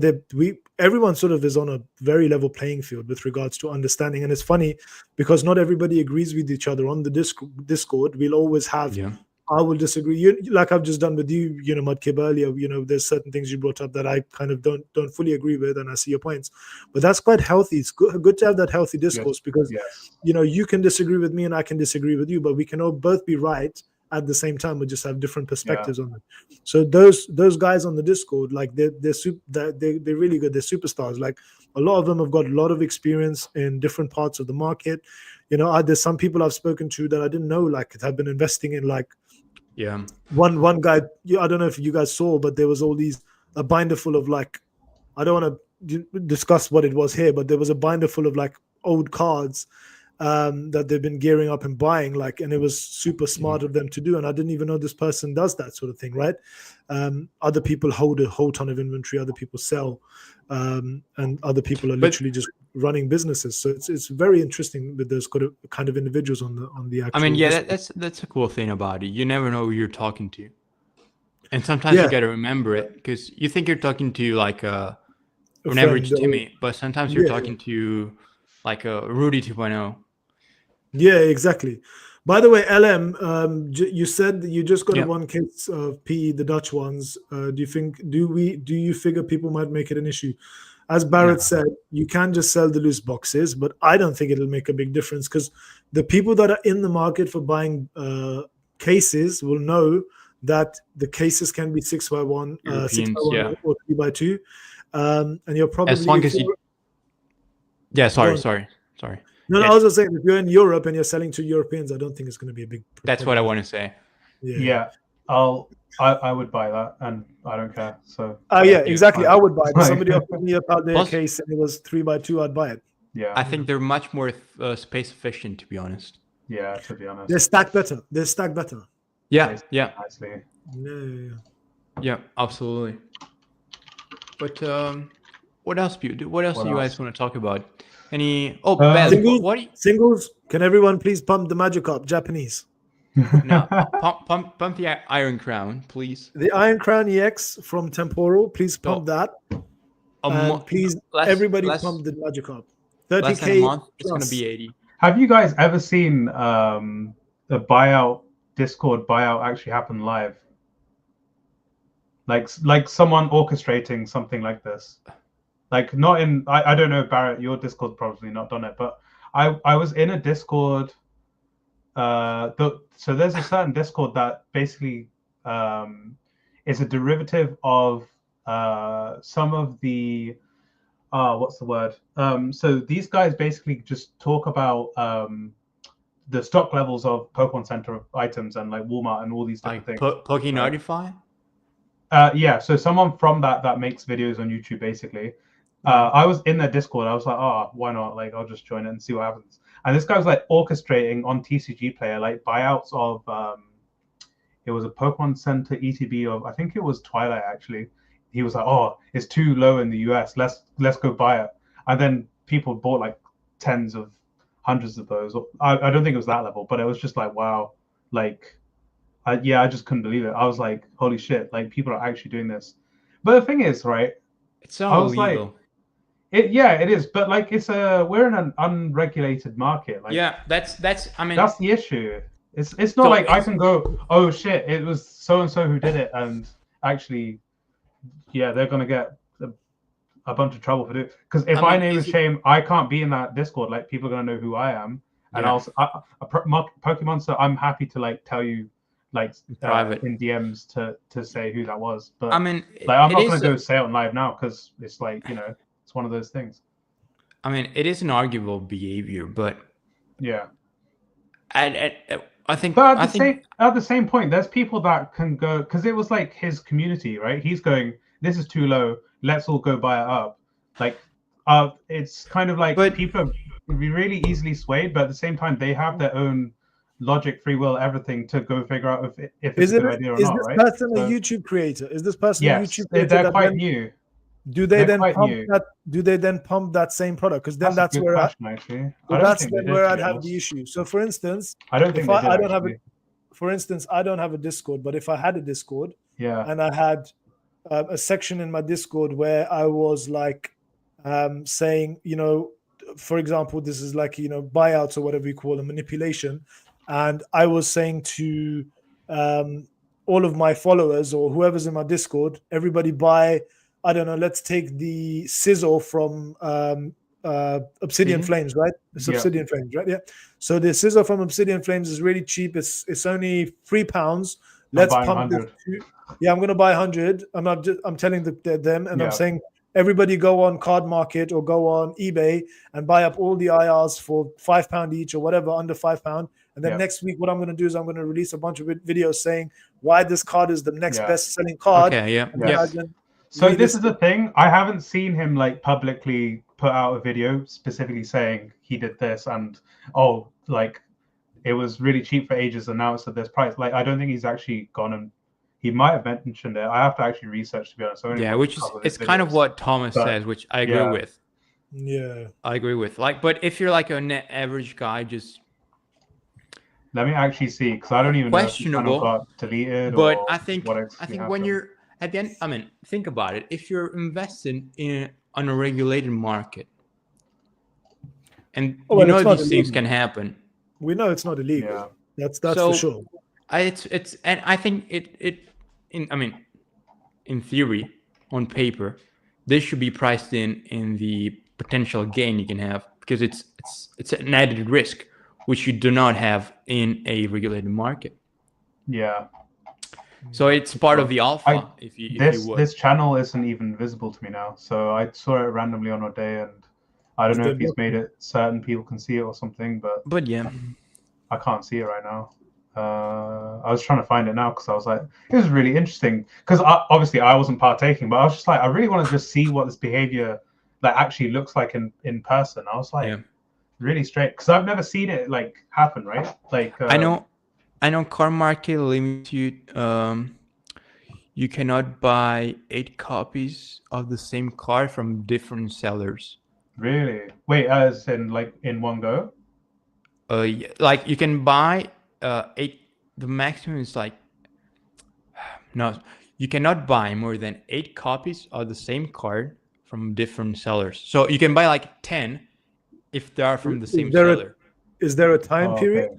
everyone sort of is on a very level playing field with regards to understanding. And it's funny because not everybody agrees with each other on the Discord. We'll always have. Yeah. I will disagree. You, like I've just done with you, you know, Mudkib earlier. You know, there's certain things you brought up that I kind of don't fully agree with, and I see your points. But that's quite healthy. It's good to have that healthy discourse because Yes. you know you can disagree with me and I can disagree with you, but we can all both be right at the same time. We just have different perspectives on it. So those guys on the Discord, like they're really good. They're superstars. Like a lot of them have got a lot of experience in different parts of the market. You know, there's some people I've spoken to that I didn't know like have been investing in like. Yeah. One guy, I don't know if you guys saw, but there was all these a binder full of like, I don't want to discuss what it was here, but there was a binder full of like old cards that they've been gearing up and buying, like, and it was super smart of them to do. And I didn't even know this person does that sort of thing, right? Other people hold a whole ton of inventory, other people sell, and other people are literally just running businesses. So it's very interesting with those kind of individuals on the actual. I mean, yeah, that's a cool thing about it. You never know who you're talking to, and sometimes you got to remember it because you think you're talking to like a an average Timmy, but sometimes you're talking to like a Rudy 2.0. Yeah, exactly. By the way, LM, you said that you just got a one case of PE, the Dutch ones. Do you figure people might make it an issue? As Barrett said, you can just sell the loose boxes, but I don't think it'll make a big difference because the people that are in the market for buying cases will know that the cases can be 6x1, 6x1 or 3x2. And you're probably as long as you. Yeah, sorry. No, I was just saying, if you're in Europe and you're selling to Europeans, I don't think it's going to be a big problem. That's what I want to say. Yeah. I would buy that, and I don't care. So. Yeah, exactly. I would buy it. If somebody offered me about their case and it was 3x2, I'd buy it. Yeah. I think they're much more space efficient, to be honest. Yeah, to be honest. They're stacked better. Yeah. Nicely. Yeah, absolutely. But what else do you guys want to talk about? Any singles? Can everyone please pump the Magikarp Japanese? No, pump the Iron Crown, please. The Iron Crown EX from Temporal, please pump that. Please, everybody pump the Magikarp. 30K. Less than a month, it's going to be 80. Have you guys ever seen the Discord buyout actually happen live? Like someone orchestrating something like this. Like not in, I don't know, Barrett, your Discord's probably not done it, but I was in a Discord. So there's a certain Discord that basically is a derivative of some of the, what's the word? So these guys basically just talk about the stock levels of Pokemon Center items and like Walmart and all these different things. Pokenotify? Yeah, so someone from that makes videos on YouTube basically. I was in their Discord. I was like, why not? Like, I'll just join it and see what happens. And this guy was like orchestrating on TCG Player, like buyouts of, it was a Pokemon Center ETB of, I think it was Twilight actually. He was like, it's too low in the US. Let's go buy it. And then people bought like tens of hundreds of those. I don't think it was that level, but it was just like, wow. Like, I just couldn't believe it. I was like, holy shit, like people are actually doing this. But the thing is, right? It's all illegal. Like, it is, but like we're in an unregulated market. Like, that's I mean that's the issue. It's not like I can go, oh shit, it was so and so who did it, and actually, they're gonna get a bunch of trouble for it. Because if I name and shame, I can't be in that Discord. Like people are gonna know who I am, and Pokemon. So I'm happy to like tell you, like private in DMs to say who that was. But I mean, like I'm not gonna go say it on live now because it's like it's one of those things. I mean, it is an arguable behavior, but I think. But at the same point, there's people that can go because it was like his community, right? He's going, this is too low. Let's all go buy it up. Like, it's kind of like people are really easily swayed, but at the same time, they have their own logic, free will, everything to go figure out if it's Is a it? good idea or Is not, this right? person a So, YouTube creator? Is this person a yes, YouTube creator they're that quite then new. do they They're then quite pump new. that? Do they then pump that same product? Because then That's a that's good where question, actually. I don't that's think they then did, where to I'd be have honest. the issue. So, for instance, I don't think if they did, I don't have a, actually. for instance, I don't have a Discord, but if I had a Discord Yeah, and I had a section in my Discord where I was like saying, for example, this is like, buyouts or whatever you call them, manipulation. And I was saying to all of my followers or whoever's in my Discord, everybody buy, I don't know, let's take the sizzle from Obsidian Flames, right? It's Yeah. Obsidian Flames, right? Yeah. So the sizzle from Obsidian Flames is really cheap. It's only £3. Let's buying pump this 100. to, yeah, I'm going to buy 100. I'm telling them, and Yeah. I'm saying everybody go on Card Market or go on eBay and buy up all the IRs for £5 each or whatever, under £5. And then Yeah. next week, what I'm going to do is I'm going to release a bunch of videos saying why this card is the next Yeah. best selling card. Okay, yeah, And then Yes. I then So this is relist the it. thing. I haven't seen him like publicly put out a video specifically saying he did this and like it was really cheap for ages and now it's at this price. Like I don't think he's actually gone and he might have mentioned it. I have to actually research, to be honest. I only yeah, watched which a is couple of his it's kind of videos. what Thomas But, says, which I agree yeah. with. Yeah. I agree with. Like, but if you're like an average guy, just Let me actually see because I don't even know if the channel questionable. got deleted But or I think what actually when happened. you're at the end, I mean, think about it. If you're investing in an unregulated market, and Oh, well, it's not these things illegal. can happen. We know it's not illegal. Yeah. That's So, for sure. It's and I think in theory, on paper, this should be priced in the potential gain you can have because it's an added risk which you do not have in a regulated market. Yeah. So it's part of the alpha. If you would. This channel isn't even visible to me now. So I saw it randomly on a day, and I don't know if he's made it certain people can see it or something, But yeah, I can't see it right now. I was trying to find it now because I was like, it was really interesting because obviously I wasn't partaking, but I was just like, I really want to just see what this behavior like actually looks like in person. I was like, really straight because I've never seen it like happen, right? Like I know Car Market limits you. You cannot buy 8 copies of the same car from different sellers. Really? Wait, as in like in one go? Yeah, like you can buy 8. The maximum is like no. You cannot buy more than 8 copies of the same card from different sellers. So you can buy like 10 if they are from the same seller. Is there a time period?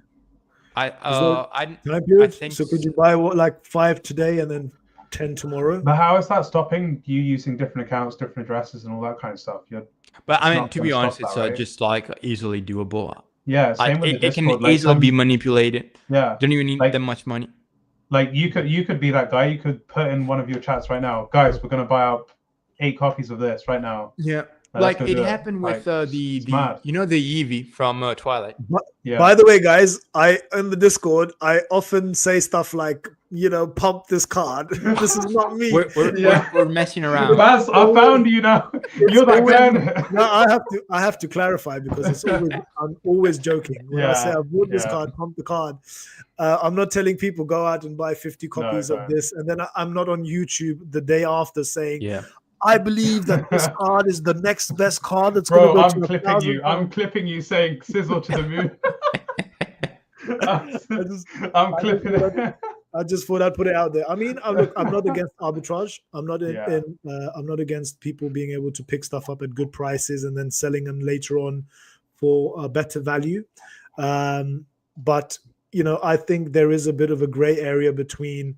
Time period? I think so. Could you buy like 5 today and then 10 tomorrow? But how is that stopping you using different accounts, different addresses, and all that kind of stuff? But I mean, to be honest, it's just like easily doable. Yeah, same like with the Discord. It can easily be manipulated. Yeah, don't even need that much money. Like you could be that guy. You could put in one of your chats right now, guys. We're gonna buy up 8 copies of this right now. Yeah, like it happened with the the Eevee from Twilight. By the way, guys, in the Discord, I often say stuff like, pump this card. This is not me. We're messing around. Baz, I found you now. You're that guy. No, I have to clarify because I'm always joking. When I say I bought this card, pump the card. I'm not telling people go out and buy 50 copies of this, and then I'm not on YouTube the day after saying, I believe that this card is the next best card that's going to go I'm clipping you. I'm clipping you saying sizzle to the moon. I'm clipping it. I just thought I'd put it out there. I mean, I'm not against arbitrage. I'm not against people being able to pick stuff up at good prices and then selling them later on for a better value. But I think there is a bit of a gray area between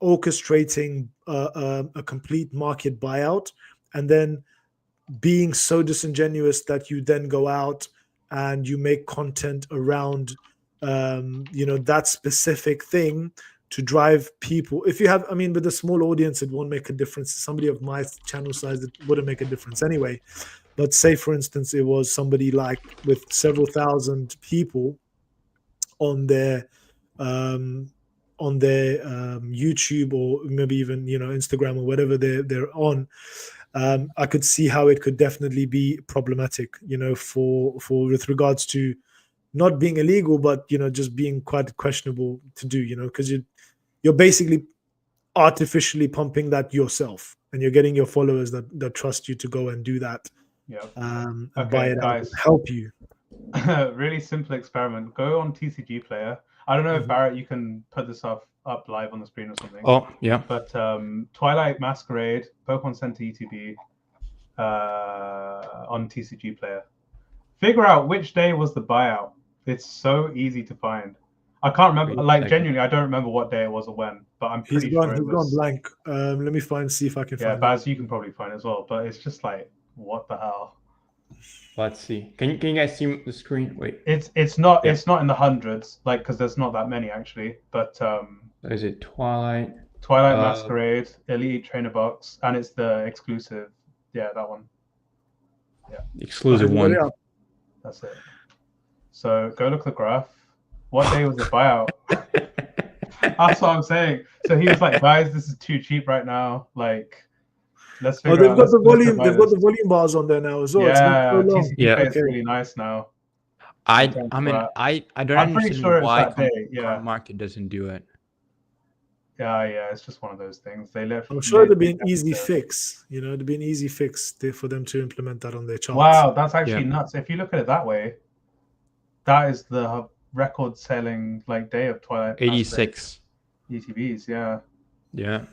orchestrating a complete market buyout and then being so disingenuous that you then go out and you make content around that specific thing to drive people. If you have, with a small audience, it won't make a difference. Somebody of my channel size, it wouldn't make a difference anyway. But say, for instance, it was somebody like with several thousand people on their YouTube or maybe even Instagram or whatever they're on, I could see how it could definitely be problematic, for with regards to not being illegal, but just being quite questionable to do. Because you're basically artificially pumping that yourself, and you're getting your followers that trust you to go and do that. Yeah. And Okay, buy it out guys. and help you. Really simple experiment. Go on TCG Player. I don't know if Mhm. Barrett, you can put this up live on the screen or something. Oh, yeah. But Twilight Masquerade, Pokemon Center ETB on TCG Player. Figure out which day was the buyout. It's so easy to find. I can't remember. Wait a Like second. genuinely, I don't remember what day it was or when. But I'm He's pretty gone. sure it He's gone was. blank. Let me see if I can Yeah, find Baz, it. you can probably find it as well. But it's just like, what the hell? Let's see. Can you guys see the screen? Wait. It's not Yeah. it's not in the hundreds, like, because there's not that many actually. But Is it Twilight? Masquerade, Elite Trainer Box, and it's the exclusive. Yeah, that one. Exclusive Has one. it up? That's it. So go look at the graph. What day was the buyout? That's what I'm saying. So he was like, guys, this is too cheap right now. Like, let's Oh, figure they've out. got the let's volume. buy They've got this. the volume bars on there now as well. It's Yeah, been so long. TCG Yeah. Play is Okay. really nice now. I terms mean, of that. I don't I'm pretty understand sure it's why that day, yeah. Market doesn't do it. Yeah, it's just one of those things. They left. I'm sure it'd be an easy fix. It'd be an easy fix for them to implement that on their charts. Wow, that's actually Yeah. nuts. If you look at it that way, that is the record-selling like day of Twilight. 86. ETBs, yeah. Yeah.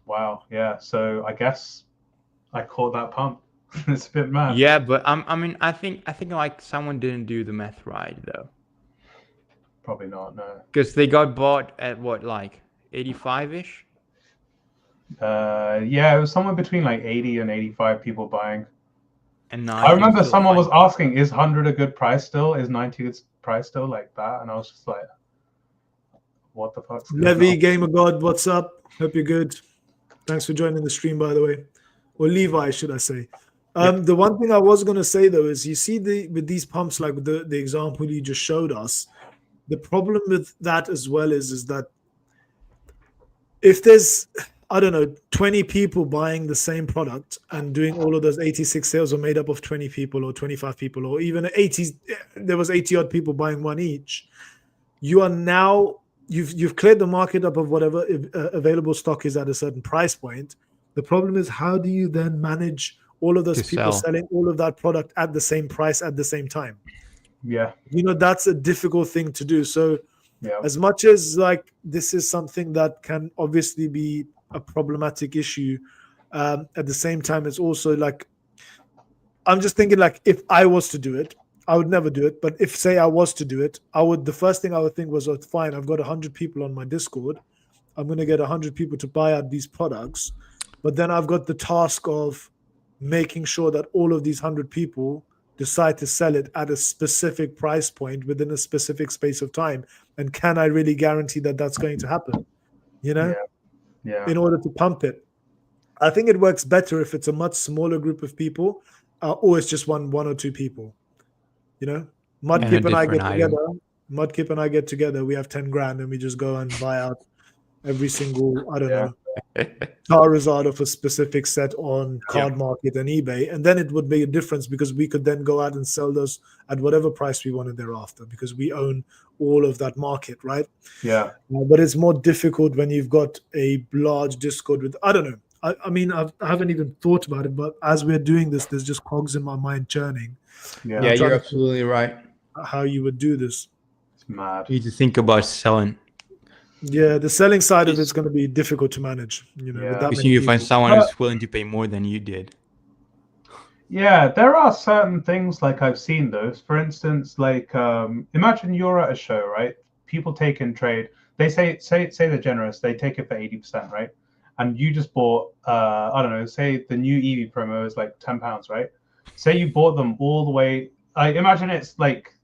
Wow, yeah. So I guess I caught that pump. It's a bit mad. Yeah, but I mean, I think like someone didn't do the math right though. Probably not, no. Because they got bought at what, like 85-ish? Yeah, it was somewhere between like 80 and 85 people buying. And now I remember still someone was find- asking, is 100 a good price still? Is 90 a good price still, like that? And I was just like, what the fuck's going Levy, on? Gamer God, what's up? Hope you're good. Thanks for joining the stream, by the way. Or Levi, should I say. The one thing I was going to say, though, is you see with these pumps, like the example you just showed us, the problem with that as well is that if there's, I don't know, 20 people buying the same product and doing all of those 86 sales are made up of 20 people or 25 people, or even 80, there was 80 odd people buying one each, you are now, you've cleared the market up of whatever available stock is at a certain price point. The problem is, how do you then manage all of those people selling all of that product at the same price at the same time? Yeah. That's a difficult thing to do. So yeah. As much as like this is something that can obviously be a problematic issue, at the same time, it's also like, I'm just thinking, like, if I was to do it, I would never do it. But if, say, I was to do it, the first thing I would think was, oh, fine, I've got 100 people on my Discord. I'm going to get 100 people to buy out these products. But then I've got the task of making sure that all of these 100 people decide to sell it at a specific price point within a specific space of time. And can I really guarantee that that's going to happen? Yeah. In order to pump it. I think it works better if it's a much smaller group of people, or it's just one or two people. Mudkip and I get together. Mudkip and I get together. We have 10 grand, and we just go and buy out every single, I don't know, Charizard of a specific set on Card Market and eBay, and then it would make a difference because we could then go out and sell those at whatever price we wanted thereafter because we own all of that market, right? Yeah. But it's more difficult when you've got a large Discord with, I don't know. I mean, I haven't even thought about it, but as we're doing this, there's just cogs in my mind churning. Yeah, you're absolutely right. How you would do this. It's mad. You need to think about selling. Yeah, the selling side of it's going to be difficult to manage. With that many you find someone who's willing to pay more than you did. Yeah, there are certain things like I've seen those. For instance, like imagine you're at a show, right? People take in trade. They say they're generous. They take it for 80%, right? And you just bought, I don't know, say the new Eevee promo is like £10, right? Say you bought them all the way. I imagine it's like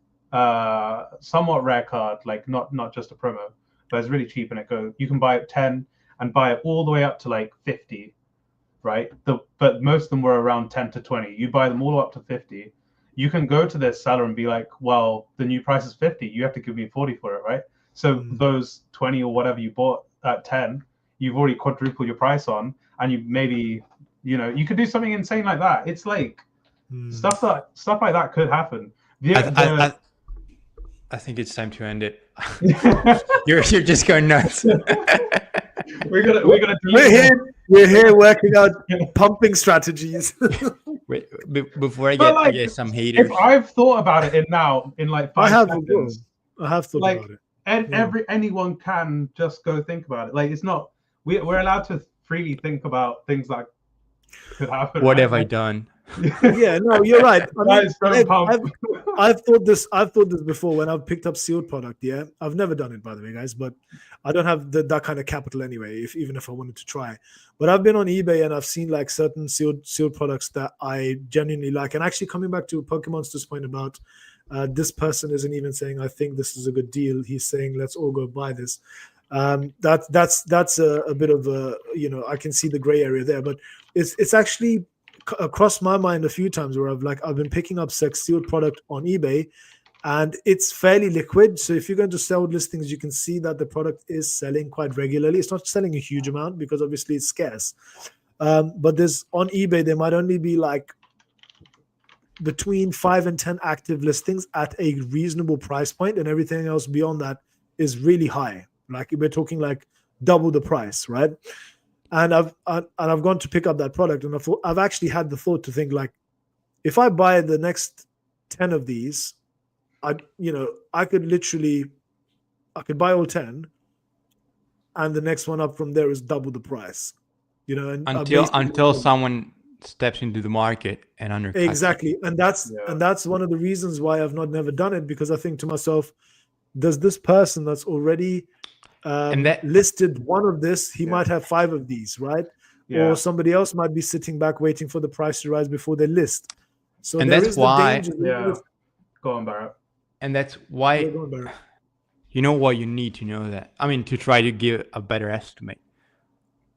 somewhat rare card, like not just a promo, but it's really cheap, and you can buy it 10 and buy it all the way up to like 50, right? But most of them were around 10 to 20. You buy them all up to 50. You can go to this seller and be like, well, the new price is 50. You have to give me 40 for it, right? So those 20 or whatever you bought at 10, you've already quadrupled your price on, and you maybe, you could do something insane like that. It's like stuff like that could happen. I think it's time to end it. You're just going nuts. we're gonna We're here working out pumping strategies. Wait, before I But, get, like, some haters. If I've thought about it in like 5 seconds, I have thought like, about it. and Yeah. anyone can just go think about it. Like, it's not we're allowed to freely think about things that could happen. What right? have I Like, done? Yeah, no, you're right. I mean, guys, don't pump. I've thought this before when I've picked up sealed product. Yeah, I've never done it, by the way, guys. But I don't have that kind of capital anyway. Even if I wanted to try, but I've been on eBay and I've seen like certain sealed products that I genuinely like. And actually, coming back to Pokemonster's point about this person isn't even saying I think this is a good deal. He's saying let's all go buy this. That's a bit of a, I can see the gray area there, but it's actually across my mind a few times where I've been picking up sealed product on eBay, and it's fairly liquid. So if you're going to sell listings, you can see that the product is selling quite regularly. It's not selling a huge amount because obviously it's scarce. But there's on eBay there might only be like between 5 and 10 active listings at a reasonable price point, and everything else beyond that is really high. Like we're talking like double the price, right? And I've gone to pick up that product, and I've actually had the thought to think like, if I buy the next 10 of these, I could buy all 10, and the next one up from there is double the price, and until someone steps into the market and undercuts exactly it. And that's one of the reasons why I've never done it, because I think to myself, does this person that's already listed one of this, he might have 5 of these, right? Or somebody else might be sitting back waiting for the price to rise before they list. So and that's why go on, Barrett. And that's why you know what you need to know that. I mean, to try to give a better estimate.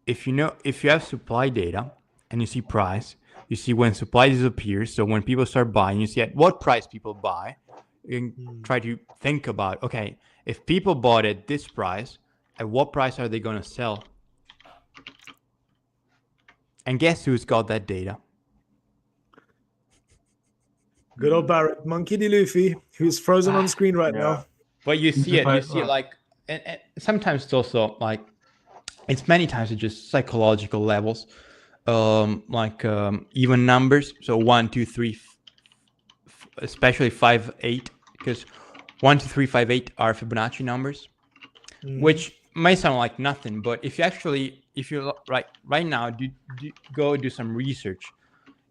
If you have supply data and you see price, you see when supply disappears. So when people start buying, you see at what price people buy. You can try to think about, okay, if people bought at this price, at what price are they going to sell? And guess who's got that data? Good old Barrett, Monkey D. Luffy, who's frozen on screen right now. But you see it like, and sometimes it's also like, it's many times it's just psychological levels, even numbers. So 1, 2, 3, especially 5, 8, because 1, 2, 3, 5, 8 are Fibonacci numbers, which may sound like nothing, but if you right now go do some research,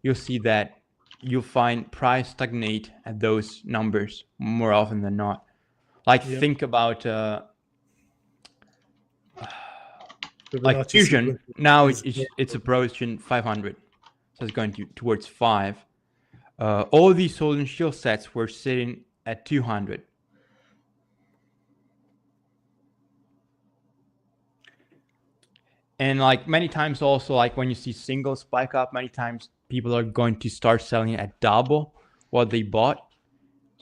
you'll see that you'll find price stagnate at those numbers more often than not. Like think about like Fusion. Now it's approaching 500, so it's going towards 5. All these Sword and Shield sets were sitting at 200. And like many times also, like when you see singles spike up, many times people are going to start selling at double what they bought.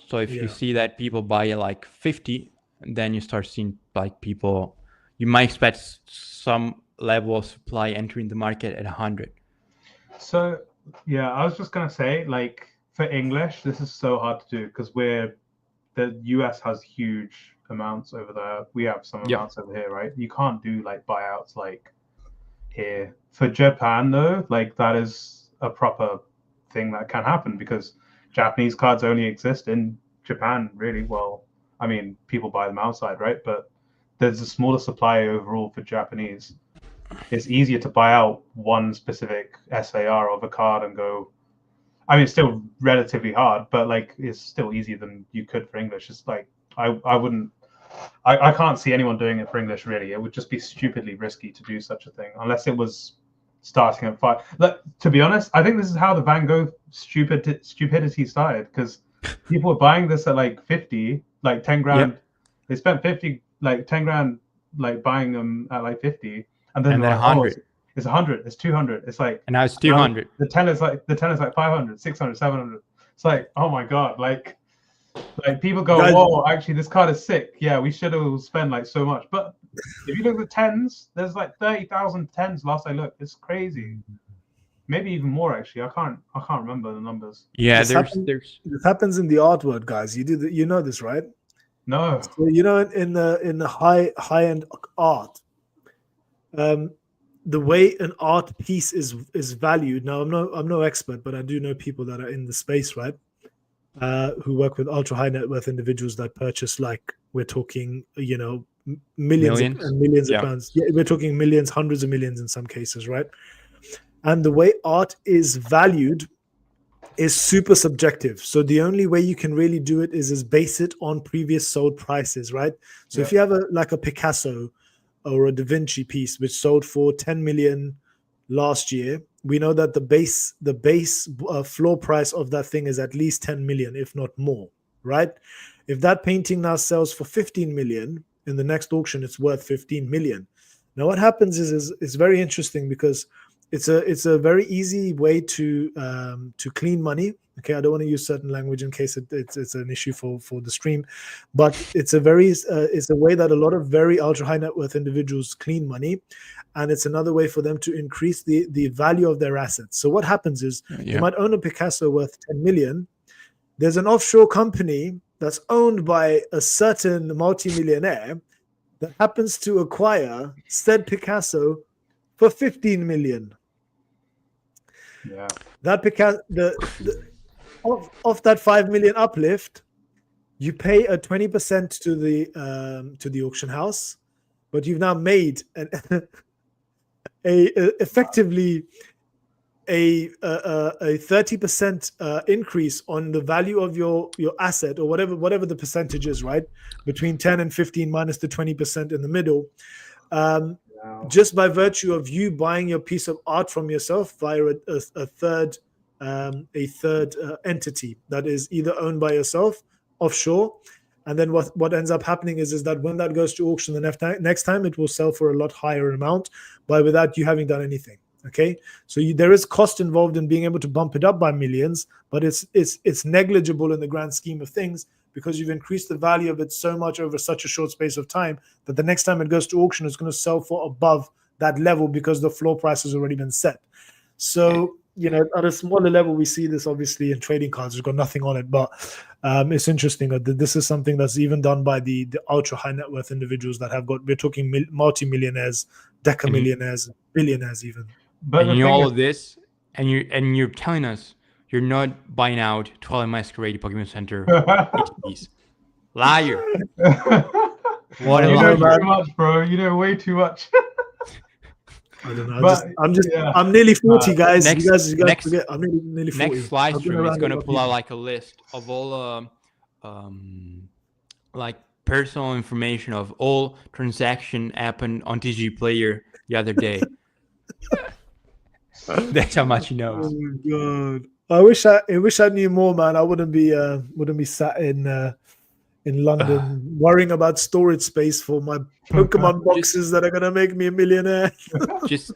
So if you see that people buy like 50, then you start seeing like people, you might expect some level of supply entering the market at 100. So yeah, I was just gonna say, like, for English, this is so hard to do because the US has huge amounts over there. We have some amounts over here, right? You can't do like buyouts like here. For Japan though, like that is a proper thing that can happen because Japanese cards only exist in Japan, really. Well, I mean, people buy them outside, right? But there's a smaller supply overall for Japanese. It's easier to buy out one specific SAR of a card and go. I mean, it's still relatively hard, but like it's still easier than you could for English. It's like I can't see anyone doing it for English, really. It would just be stupidly risky to do such a thing unless it was starting at 5. But to be honest, I think this is how the Van Gogh stupidity started, because people were buying this at like 50, like 10 grand. Yep. They spent 50, like 10 grand, like buying them at like 50, and then 100. It's 100, it's 200. It's like, and now it's 200. The 10 is like 500, 600, 700. It's like, oh my god, like people go, whoa, actually this card is sick. Yeah, we should have spent like so much. But if you look at the 10s, there's like 30,000 10s last I looked. It's crazy. maybe even more actually. I can't remember the numbers. Yeah, This happens- there's This happens in the art world, guys. You know this, right? No. So, in the high end art, the way an art piece is valued. Now, I'm no expert, but I do know people that are in the space, right? Who work with ultra high net worth individuals that purchase, like, we're talking, millions Millions? and millions Yeah. of pounds. Yeah, we're talking millions, hundreds of millions in some cases, right? And the way art is valued is super subjective. So the only way you can really do it is base it on previous sold prices, right? So if you have a Picasso or a Da Vinci piece which sold for 10 million last year, we know that the base floor price of that thing is at least 10 million, if not more, right? If that painting now sells for 15 million in the next auction, it's worth 15 million. Now what happens is it's very interesting because it's a very easy way to clean money. Okay, I don't want to use certain language in case it's an issue for the stream, but it's a way that a lot of very ultra high net worth individuals clean money, and it's another way for them to increase the value of their assets. So what happens is you might own a Picasso worth 10 million. There's an offshore company that's owned by a certain multimillionaire that happens to acquire said Picasso for 15 million. Yeah. That Picasso, of that 5 million uplift, you pay a 20% to the auction house, but you've now made effectively a 30% increase on the value of your asset, or whatever the percentage is, right? Between 10 and 15 minus the 20% in the middle. Just by virtue of you buying your piece of art from yourself via a third entity that is either owned by yourself offshore, and then what ends up happening is that when that goes to auction the next time, it will sell for a lot higher amount, but without you having done anything. Okay, so there is cost involved in being able to bump it up by millions, but it's negligible in the grand scheme of things, because you've increased the value of it so much over such a short space of time that the next time it goes to auction, it's going to sell for above that level because the floor price has already been set. So, at a smaller level, we see this obviously in trading cards. It's got nothing on it, but it's interesting that this is something that's even done by the ultra high net worth individuals that we're talking multi-millionaires, decamillionaires, billionaires even. But and all of this, and you're telling us you're not buying out Twilight Masquerade Pokemon Center piece. Liar. What you know too much, bro. You know way too much. I don't know. I'm nearly 40, guys. You guys forget. I'm nearly 40. Next live stream is going to pull out like a list of all like personal information of all transaction happened on TG Player the other day. That's how much he knows. Oh my god! I wish I knew more, man. I wouldn't be sat in London worrying about storage space for my Pokemon boxes that are gonna make me a millionaire. just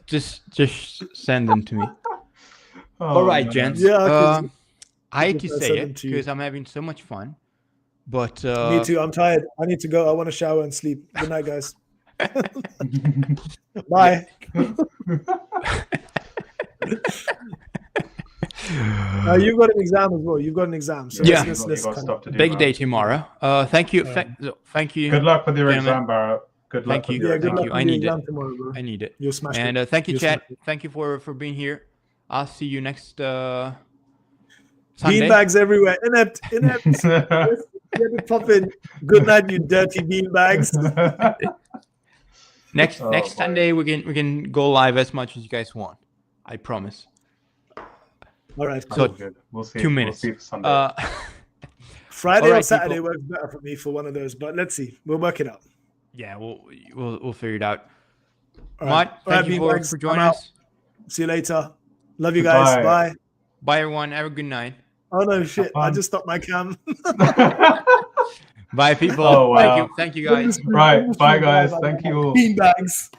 send them to me. All right, gents. Yeah, I hate to say it because I'm having so much fun, but me too. I'm tired. I need to go. I want to shower and sleep. Good night, guys. Bye. You've got an exam as well. You've got an exam. So yeah, let's big day tomorrow. Thank you. Thank you. Good luck with your exam, Barrett. Good luck. Thank you. Thank you. I need it. Tomorrow, bro. I need it. You'll smash it. And thank you, chat. Thank you for being here. I'll see you next Sunday. Beanbags everywhere. Inept. Get it popping. Good night, you dirty beanbags. Next Sunday we can go live as much as you guys want. I promise. All right. So good. We'll see. 2 minutes. We'll see Sunday. Friday or Saturday works better for me for one of those, but let's see. We'll work it out. Yeah, we'll figure it out. All right. Thank you for joining us. See you later. Love you guys. Bye. Bye everyone. Have a good night. Oh no, shit! I just stopped my cam. Bye people. Oh, wow. Thank you guys. Right. Bye guys. Thank you all. Beanbags.